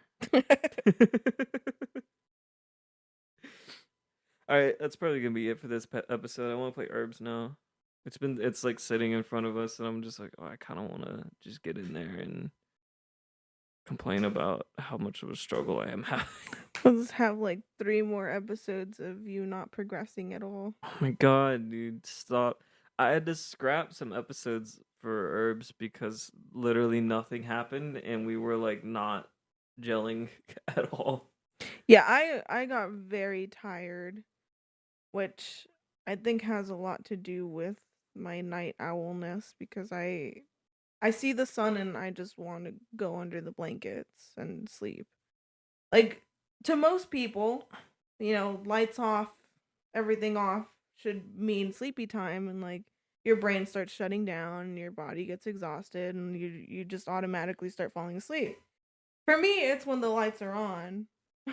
All right, that's probably gonna be it for this episode. I want to play herbs now. It's like sitting in front of us, and I'm just like, oh, I kind of want to just get in there and complain about how much of a struggle I am having. Let's have like 3 more episodes of you not progressing at all. Oh my god, dude, stop. I had to scrap some episodes for herbs because literally nothing happened and we were like not gelling at all. Yeah, I got very tired, which I think has a lot to do with my night owlness, because I see the sun and I just want to go under the blankets and sleep. Like to most people, lights off, everything off should mean sleepy time, and like your brain starts shutting down and your body gets exhausted and you just automatically start falling asleep. For me, it's when the lights are on.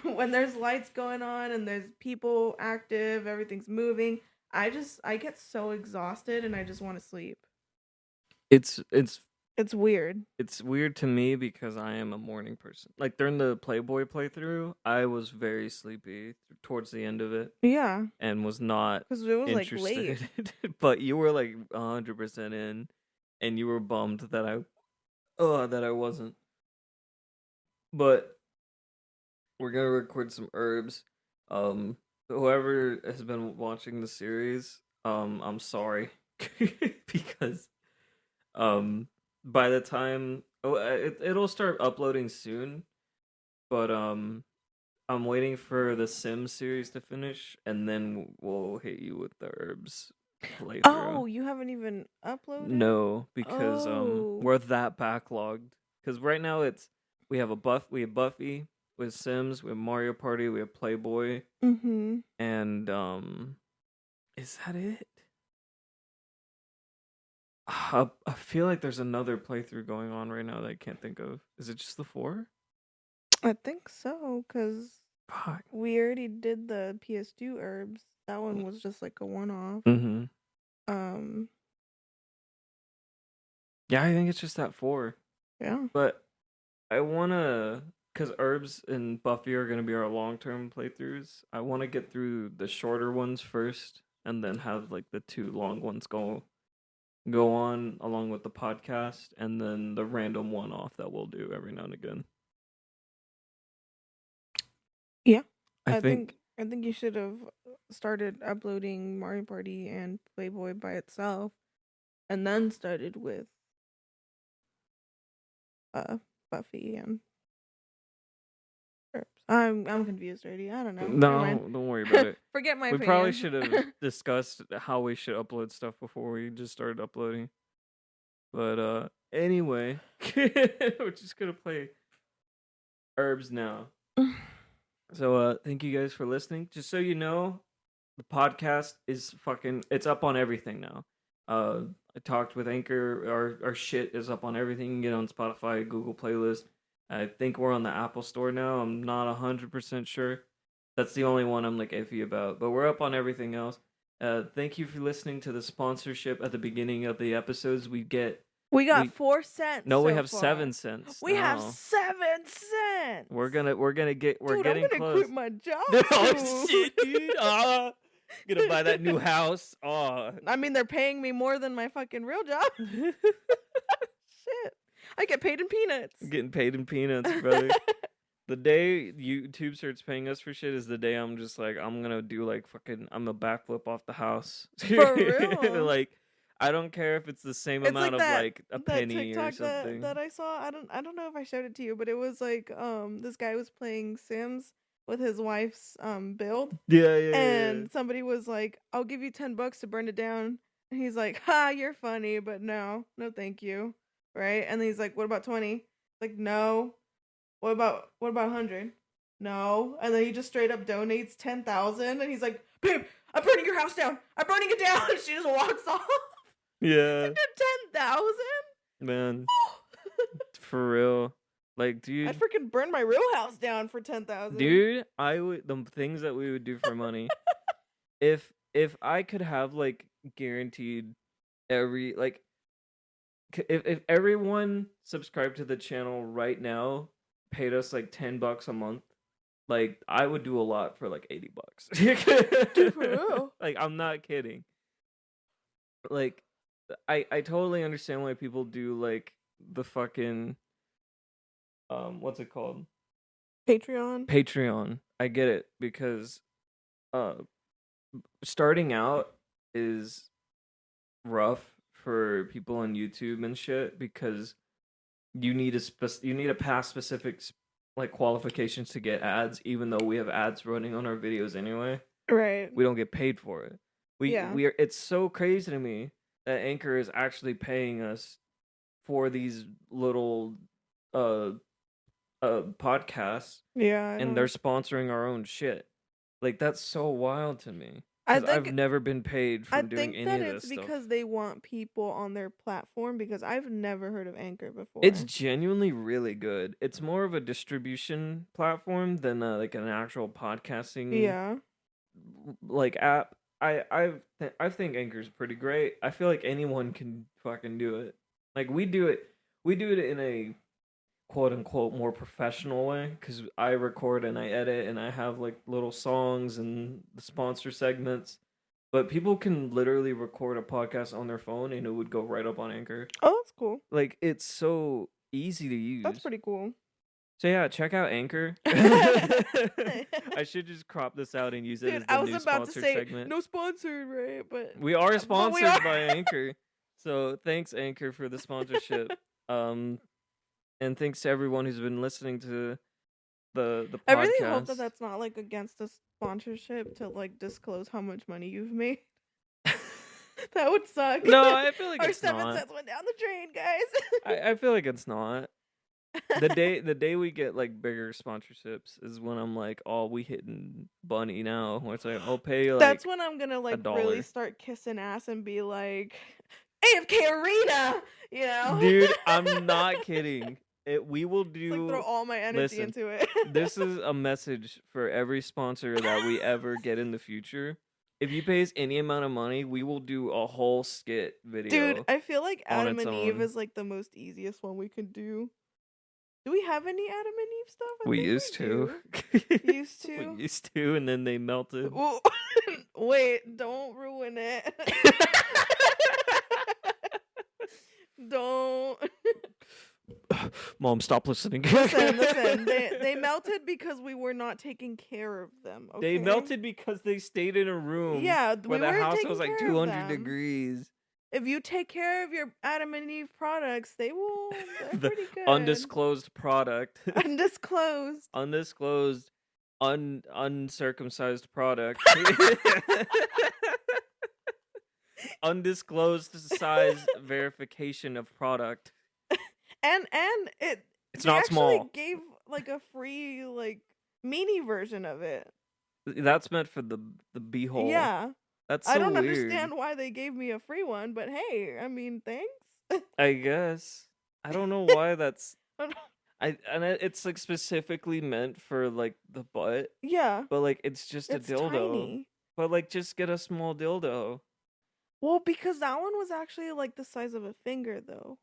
When there's lights going on and there's people active, everything's moving, I get so exhausted and I just want to sleep. It's It's weird. It's weird to me because I am a morning person. Like during the Playboy playthrough, I was very sleepy towards the end of it. Yeah. And was not because it was interested. like late. But you were like 100% in, and you were bummed that I wasn't. But we're gonna record some herbs. Whoever has been watching the series, I'm sorry because by the time it'll start uploading soon, but I'm waiting for the Sims series to finish, and then we'll hit you with the herbs playthrough. Oh, you haven't even uploaded? No, because Oh. we're that backlogged. Because right now we have Buffy with Sims, we have Mario Party, we have Playboy, Mm-hmm. and is that it? I feel like there's another playthrough going on right now that I can't think of. Is it just the 4? I think so, because Fuck. we already did the PS2 herbs. That one was just like a one-off. Mm-hmm. Yeah, I think it's just that 4. Yeah. But I wanna, cause herbs and Buffy are gonna be our long-term playthroughs. I wanna get through the shorter ones first, and then have like the 2 long ones go on along with the podcast, and then the random one-off that we'll do every now and again. Yeah. I think you should have started uploading Mario Party and Playboy by itself, and then started with Buffy and herbs. I'm confused already. I don't know. Never no, mind. don't worry about it. Forget my We opinion. probably should have discussed how we should upload stuff before we just started uploading. But anyway, we're just gonna play herbs now. So thank you guys for listening. Just so you know, the podcast is it's up on everything now. I talked with Anchor. Our shit is up on everything. You can get on Spotify, Google Playlist. I think we're on the Apple Store now. I'm not 100% sure. That's the only one I'm like iffy about. But we're up on everything else. Thank you for listening to the sponsorship at the beginning of the episodes. We got 4 cents. No, so we have far. 7 cents. We have now. 7 cents. We're getting I'm gonna close. quit my job. Oh shit, dude! Gonna buy that new house. I mean, they're paying me more than my fucking real job. Shit, I get paid in peanuts. Getting paid in peanuts, brother. The day YouTube starts paying us for shit is the day I'm just like, I'm gonna do like I'm a backflip off the house. For real? Like, I don't care if it's the same amount of like a penny or something. That I saw. I don't know if I showed it to you, but it was like this guy was playing Sims with his wife's build. Yeah. And somebody was like, "I'll give you $10 to burn it down." And he's like, "Ha, you're funny, but no, thank you." Right? And then he's like, "What about 20?" Like, "No." What about 100? No. And then he just straight up donates 10,000, and he's like, "Babe, I'm burning your house down. I'm burning it down." And she just walks off. Yeah. 10,000? Man. For real. Like, dude, I'd freaking burn my real house down for 10,000. Dude, the things that we would do for money. if I could have like guaranteed every like if everyone subscribed to the channel right now paid us like $10 a month, like I would do a lot for like $80. Dude, for real? Like, I'm not kidding. Like, I totally understand why people do like the fucking what's it called? Patreon. I get it, because starting out is rough for people on YouTube and shit, because you need to pass specific like qualifications to get ads, even though we have ads running on our videos anyway. Right. We don't get paid for it. It's so crazy to me that Anchor is actually paying us for these little podcasts. Yeah. And they're sponsoring our own shit. Like, that's so wild to me. I've never been paid for doing any of this stuff. I think that it's because they want people on their platform, because I've never heard of Anchor before. It's genuinely really good. It's more of a distribution platform than like an actual podcasting like app. I think Anchor's pretty great. I feel like anyone can fucking do it. Like, we do it in a quote unquote more professional way, because I record and I edit and I have like little songs and the sponsor segments. But people can literally record a podcast on their phone and it would go right up on Anchor. Oh, that's cool. Like, it's so easy to use. That's pretty cool. So yeah, check out Anchor. I should just crop this out and use it as the new sponsor segment. No sponsored, right? But we are sponsored by Anchor. So thanks, Anchor, for the sponsorship. And thanks to everyone who's been listening to the I really hope that podcast. that's not like against the sponsorship to like disclose how much money you've made. That would suck. No, I feel like Our it's 7 not. cents went down the drain, guys. I feel like it's not. The day we get like bigger sponsorships is when I'm like, oh, we hitting Bunny now. Where it's like, I'll pay you That's like when I'm gonna like really $1. start kissing ass and be like, AFK Arena, you know? Dude, I'm not kidding. We will Just, like throw do. all my energy Listen, into it. this is a message for every sponsor that we ever get in the future. If you pay us any amount of money, we will do a whole skit video. Dude, I feel like on Adam its and Eve own. is like the most easiest one we could do. Do we have any Adam and Eve stuff? I We think used to. do. Used to? We used to, and then they melted. Well, wait, don't ruin it. Don't. Mom, stop listening. Listen. They melted because we were not taking care of them. Okay? They melted because they stayed in a room. Yeah, where we the weren't house taking was like care of 200 them. degrees. If you take care of your Adam and Eve products, they're The pretty good. undisclosed product. Undisclosed. Undisclosed, uncircumcised product. Undisclosed size verification of product. And It's they not actually small. gave like a free like mini version of it. That's meant for the beehole. Yeah. That's so I don't weird. understand why they gave me a free one, but hey, I mean, thanks. I guess. I don't know why that's. I don't- It's like specifically meant for like the butt, Yeah. but like it's just It's a dildo. tiny. But like just get a small dildo. Well, because that one was actually like the size of a finger though.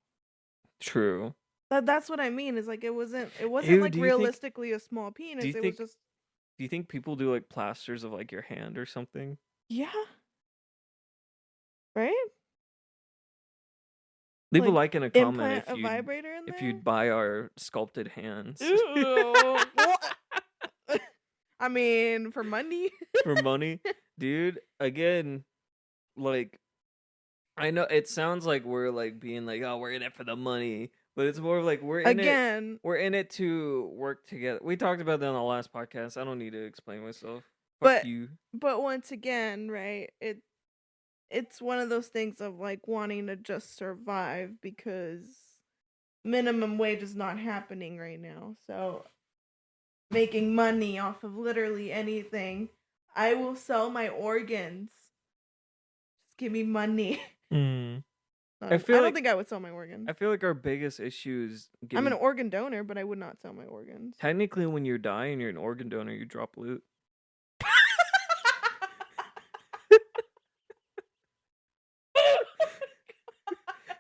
True. That's what I mean. Is like it wasn't Ew, like do you think- realistically a small penis. you It was think- just Do you think people do like plasters of like your hand or something? yeah. Right? Leave a Like, like and a comment Implant if a you vibrator in there. if you'd buy our sculpted hands Ew. What? I mean, for money. for money, dude. Again, like I know it sounds like we're like being like, oh, we're in it for the money, but it's more of like we're in it. Again, We're in it to work together. We talked about that on the last podcast. I don't need to explain myself. Fuck But- you. but once again, right? It's one of those things of like wanting to just survive because minimum wage is not happening right now. So making money off of literally anything. I will sell my organs. Just give me money. I feel don't like- think I would sell my organs. I feel like our biggest issue is I'm an getting- organ donor, but I would not sell my organs. technically when you die and you're an organ donor, you drop loot.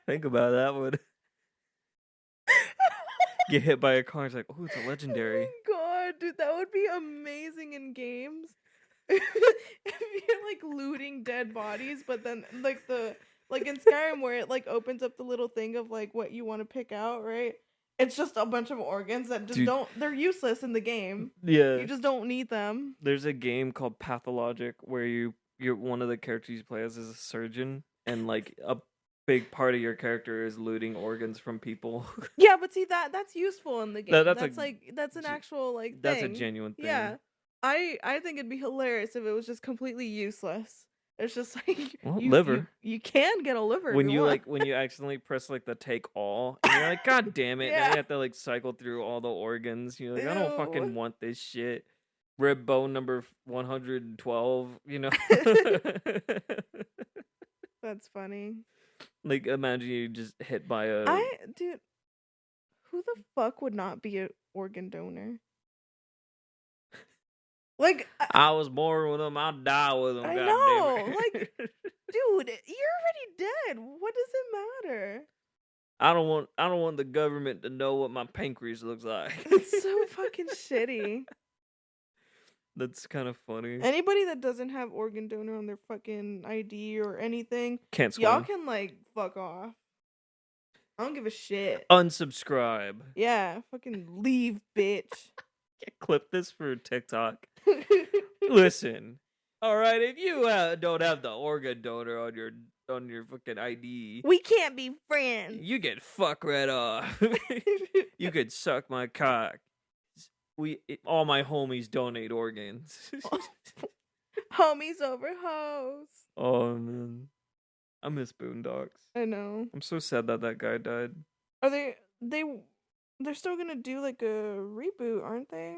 Think about that one. Get hit by a car. It's like, oh, it's a legendary. Oh my god, dude, that would be amazing in games. If you're like looting dead bodies, but then like in Skyrim where it like opens up the little thing of like what you want to pick out, right? It's just a bunch of organs that just Dude. they're useless in the game. Yeah. You just don't need them. There's a game called Pathologic where you're one of the characters you play as is a surgeon, and like a big part of your character is looting organs from people. Yeah, but see that's useful in the game. That's That's a like that's an ge- actual like That's a thing. genuine thing. Yeah. I think it'd be hilarious if it was just completely useless. It's just like Well, liver. You can get a liver When if you want. like when you accidentally press like the take all, and you're like, God damn it! Now Yeah. you have to like cycle through all the organs. You're like, I don't Ew. fucking want this shit. Rib bone number 112. You know. That's funny. Like imagine you just hit by a. Dude, who the fuck would not be an organ donor? Like, I was born with them. I'll die with them. I goddamn know, it. like- dude, you're already dead. What does it matter? I don't want the government to know what my pancreas looks like. It's so fucking shitty. That's kind of funny. Anybody that doesn't have organ donor on their fucking ID or anything, Can't swim. y'all can like fuck off. I don't give a shit. Unsubscribe. Yeah, fucking leave, bitch. Clip this for TikTok. Listen, all right. If you don't have the organ donor on your fucking ID, We can't be friends. you get fuck right off. You could suck my cock. all my homies donate organs. Homies over hoes. Oh man, I miss Boondocks. I know. I'm so sad that guy died. Are they're still gonna do like a reboot, aren't they?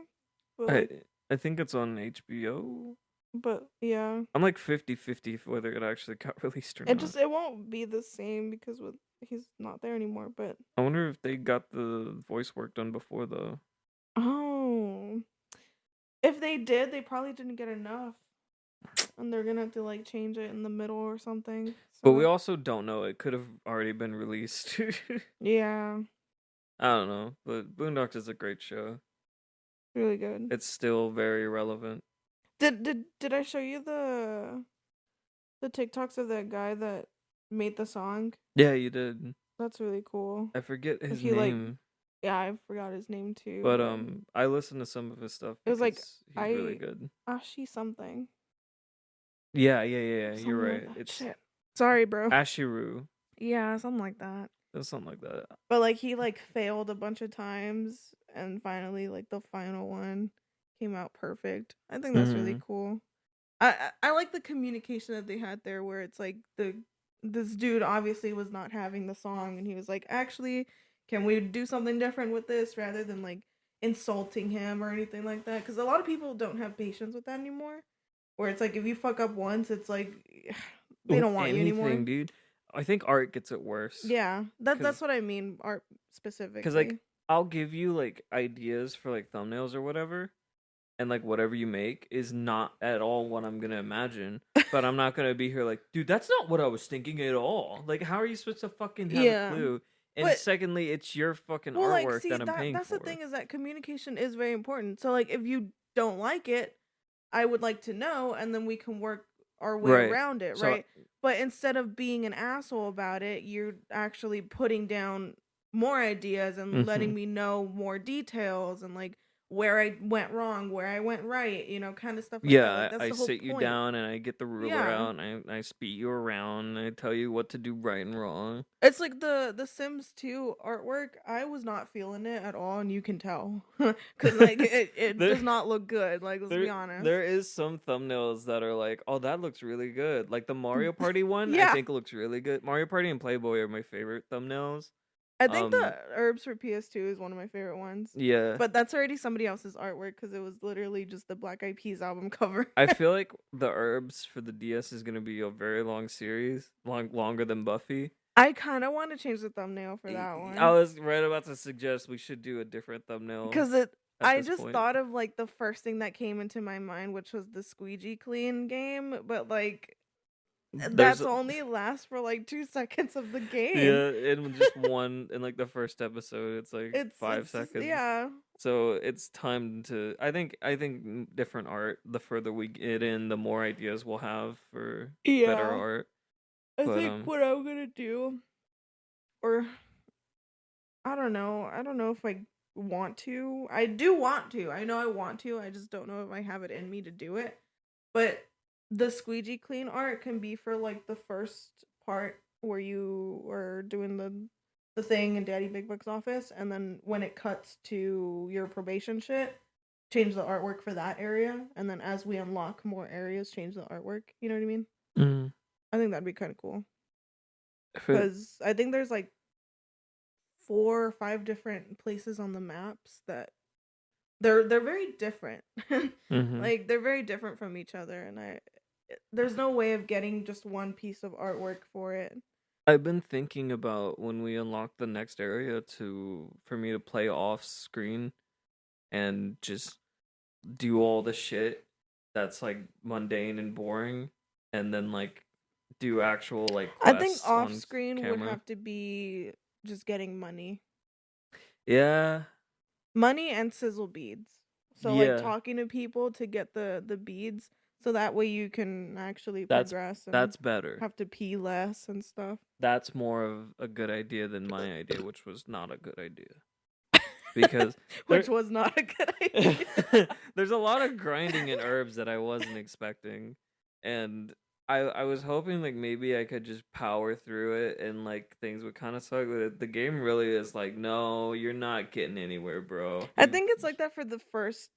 But like, I think it's on HBO. but yeah, I'm like 50-50 whether it actually got released or it not. it won't be the same because he's not there anymore. But I wonder if they got the voice work done before though. oh, if they did, they probably didn't get enough, and they're gonna have to like change it in the middle or something. So But we also don't know. It could have already been released. yeah, I don't know. But Boondocks is a great show. really good. It's still very relevant. Did I show you the TikToks of that guy that made the song? Yeah, you did. That's really cool. I forget his He like name. yeah, I forgot his name too. But I listened to some of his stuff it was like because he's really good. Ashi something. Yeah. Something You're like right. that. It's Shit. Sorry, bro. Ashiru. Yeah, something like that. It's something like that. But like he like failed a bunch of times and finally like the final one came out perfect. I think that's really cool. I like the communication that they had there where it's like this dude obviously was not having the song and he was like, actually, can we do something different with this rather than like insulting him or anything like that? Because a lot of people don't have patience with that anymore. Where it's like if you fuck up once, it's like they don't want you anymore. Dude. I think art gets it worse. Yeah, that's what I mean. Art specifically. Because like I'll give you like ideas for like thumbnails or whatever, and like whatever you make is not at all what I'm gonna imagine. But I'm not gonna be here like, dude, that's not what I was thinking at all. Like, how are you supposed to fucking have a clue? And but, secondly, it's your fucking artwork that I'm paying that's for. The thing is that communication is very important. So like, if you don't like it, I would like to know, and then we can work our way around it, right? But instead of being an asshole about it, you're actually putting down more ideas and letting me know more details and like where I went wrong, where I went right, you know, kind of stuff like that. Like, that's I the whole sit you point. down and I get the ruler out and I speed you around and I tell you what to do right and wrong. It's like the Sims 2 artwork. I was not feeling it at all, and you can tell because like it does not look good. Like, let's be honest. There is some thumbnails that are like, oh, that looks really good. Like the Mario Party one, yeah. I think looks really good. Mario Party and Playboy are my favorite thumbnails. I think the herbs for PS2 is one of my favorite ones. Yeah. But that's already somebody else's artwork because it was literally just the Black Eyed Peas album cover. I feel like the herbs for the DS is going to be a very long series, longer than Buffy. I kind of want to change the thumbnail for that one. I was right about to suggest we should do a different thumbnail. Because I just thought of like the first thing that came into my mind, which was the Squeegee Clean game, but like that's only lasts for like 2 seconds of the game. Yeah, in just one in like the first episode, it's like 5 seconds. Yeah. So it's time to. I think different art. The further we get in, the more ideas we'll have for better art. I think what I'm gonna do, or I don't know. I don't know if I want to. I do want to. I know I want to. I just don't know if I have it in me to do it. But the Squeegee Clean art can be for like the first part where you are doing the thing in Daddy Big Buck's office, and then when it cuts to your probation shit, change the artwork for that area, and then as we unlock more areas, change the artwork. You know what I mean? Mm-hmm. I think that'd be kind of cool. Because I think there's like 4 or 5 different places on the maps that they're very different. Like they're very different from each other, and there's no way of getting just one piece of artwork for it. I've been thinking about when we unlock the next area for me to play off screen and just do all the shit that's like mundane and boring, and then like do actual like quests. I think off screen would have to be just getting money. Yeah. Money and sizzle beads. So like talking to people to get the beads, so that way you can actually progress. And that's better. Have to pee less and stuff. That's more of a good idea than my idea, which was not a good idea. Because which was not a good idea. There's a lot of grinding in herbs that I wasn't expecting, and I was hoping like maybe I could just power through it and like things would kind of suck. But the game really is like, no, you're not getting anywhere, bro. I think it's like that for the first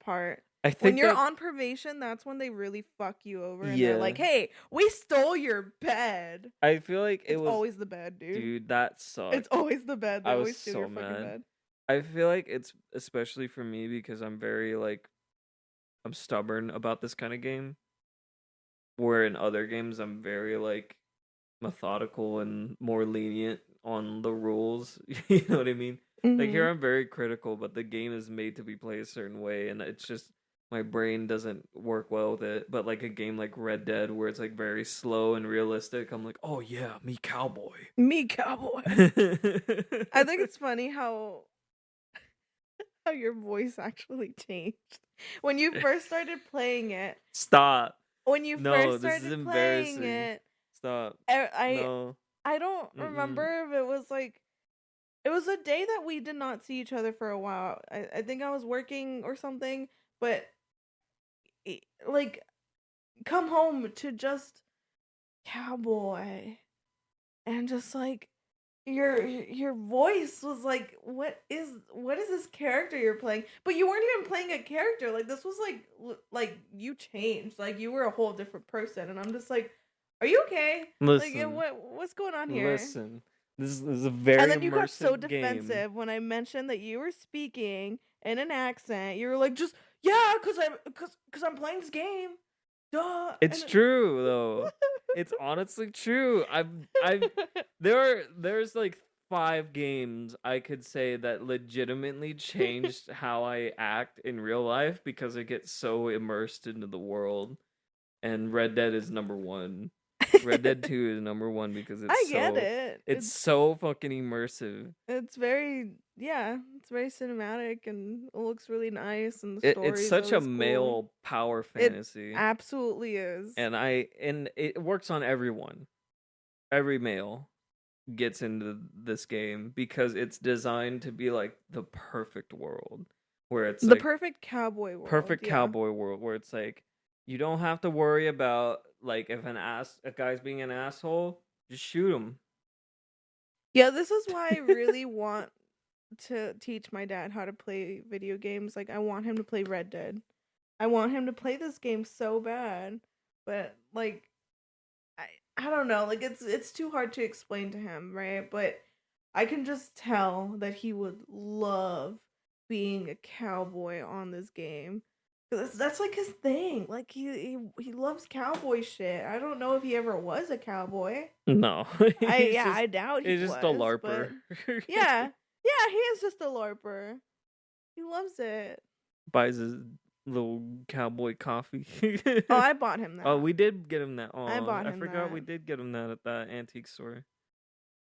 part. I When think you're that on probation, that's when they really fuck you over and they're yeah, like, "Hey, we stole your bed." I feel like it It's was, always the bed, dude. dude, that It's sucked. always the bed. They I was always steal so your fucking mad. bed. I feel like it's especially for me because I'm very like I'm stubborn about this kind of game. Where in other games I'm very like methodical and more lenient on the rules. You know what I mean? Like Mm-hmm. here I'm very critical, but the game is made to be played a certain way and it's just my brain doesn't work well with it. But like a game like Red Dead where it's like very slow and realistic, I'm like, "Oh yeah, me cowboy." Me, cowboy. I think it's funny how your voice actually changed when you first started playing it. Stop. When you No, first this is started playing embarrassing. it, Stop. I No. I don't Mm-mm. remember if it was like it was a day that we did not see each other for a while. I think I was working or something, but like come home to just cowboy and just like your voice was like what is this character you're playing? But you weren't even playing a character. Like this was like you changed. Like you were a whole different person and I'm just like, "Are you okay? Like Listen. what's going on here?" Listen. This is a And very then you got so immersive game. defensive when I mentioned that you were speaking in an accent. You were like, "Just yeah, cuz I'm playing this game." Duh. It's And true though. It's honestly true. There's like 5 games I could say that legitimately changed how I act in real life because I get so immersed into the world. And Red Dead is number 1. Red Dead 2 is number 1 because I get it. it's so fucking immersive. It's very yeah, it's very cinematic and it looks really nice and the It's story is such a always cool. male power It fantasy. absolutely is. And it works on everyone. Every male gets into this game because it's designed to be like the perfect world where it's The like perfect cowboy world, perfect yeah. cowboy world where it's like you don't have to worry about like if a guy's being an asshole, just shoot him. Yeah, this is why I really want to teach my dad how to play video games. Like I want him to play Red Dead. I want him to play this game so bad. But like I I don't know, like it's too hard to explain to him, right? But I can just tell that he would love being a cowboy on this game. 'Cause that's like his thing. Like he loves cowboy shit. I don't know if he ever was a cowboy. No. I doubt he He's just a was, but larper. yeah. Yeah, he is just a LARPer. He loves it. Buys his little cowboy coffee. Oh, I bought him Oh, that. we did get him that. Oh, I bought I him forgot we that. did get him that at that antique store.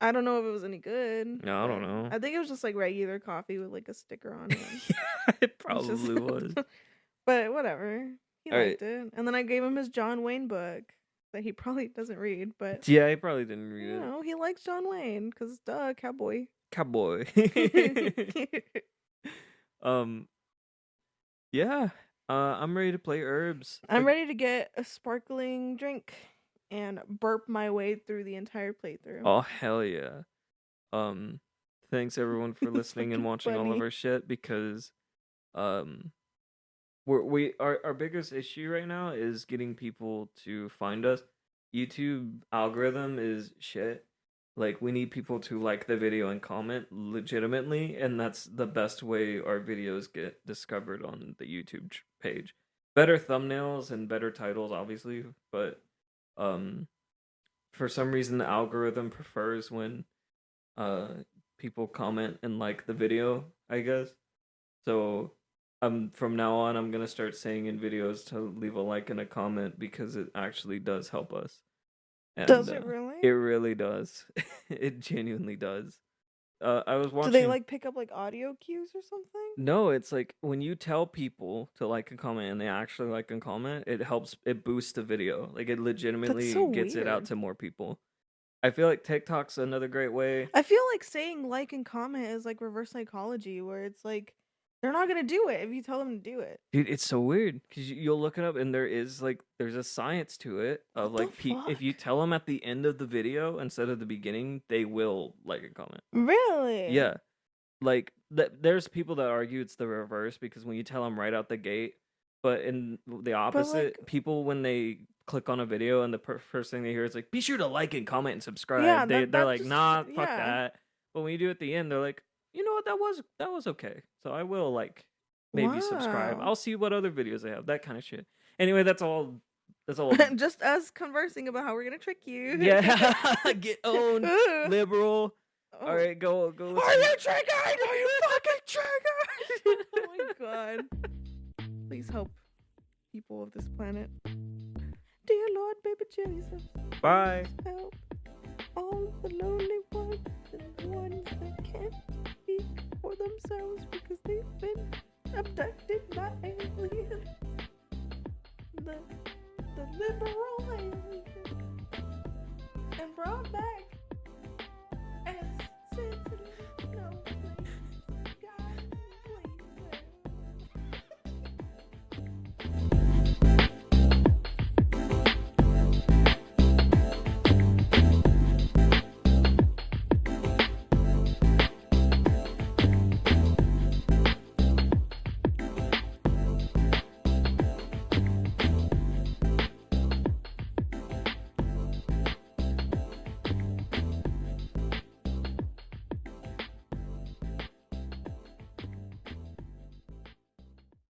I don't know if it was any good, No, I don't but know. I think it was just like regular coffee with like a sticker on it. Yeah, it It's just probably was. but whatever. He All right. liked it. And then I gave him his John Wayne book that he probably doesn't read, but Yeah, he probably didn't read you it. know, he likes John Wayne cuz duh, cowboy. Cowboy. um. Yeah. I'm ready to play herbs. I'm ready to get a sparkling drink and burp my way through the entire playthrough. Oh hell yeah. Um. Thanks everyone for It's listening and fucking watching all of funny. our shit because um our biggest issue right now is getting people to find us. YouTube algorithm is shit. Like we need people to like the video and comment legitimately, and that's the best way our videos get discovered on the YouTube page. Better thumbnails and better titles, obviously, but um, for some reason the algorithm prefers when uh people comment and like the video, I guess. So from now on I'm gonna start saying in videos to leave a like and a comment because it actually does help us. Does And it really? it really does. It genuinely does. I was Do they watching. like pick up like audio cues or something? No, it's like when you tell people to like a comment and they actually like and comment, it helps. It boosts the video. Like it That's legitimately so gets it out weird. to more people. I feel like TikTok's another great way. I feel like saying like and comment is like reverse psychology where it's like They're not gonna do it if you tell them to do it. Dude, it's so weird because you'll look it up and there's a science to it of What the if you fuck? tell them at the end of the video instead of the beginning, they will like and comment. Really? Yeah, there's people that argue it's the reverse because when you tell them right out the gate, but in the opposite, people when they click on a video and the first thing they hear is like, "Be sure to like and comment and subscribe." Yeah, They're like, just "Nah, fuck yeah. that." But when you do it at the end, they're like, "You know what? That was okay." So I will like maybe subscribe. Wow. I'll see what other videos they have. That kind of shit. Anyway, that's all. That's all. Just us conversing about how we're gonna trick you. Yeah, get owned, Ooh. liberal. Oh. All right, go. Are you triggered? Are you fucking triggered? Oh my god. Please help people of this planet. Dear Lord, baby Jesus. Bye. Help all the lonely ones and the ones that can't speak for themselves because they've been abducted by aliens. The liberal aliens and brought back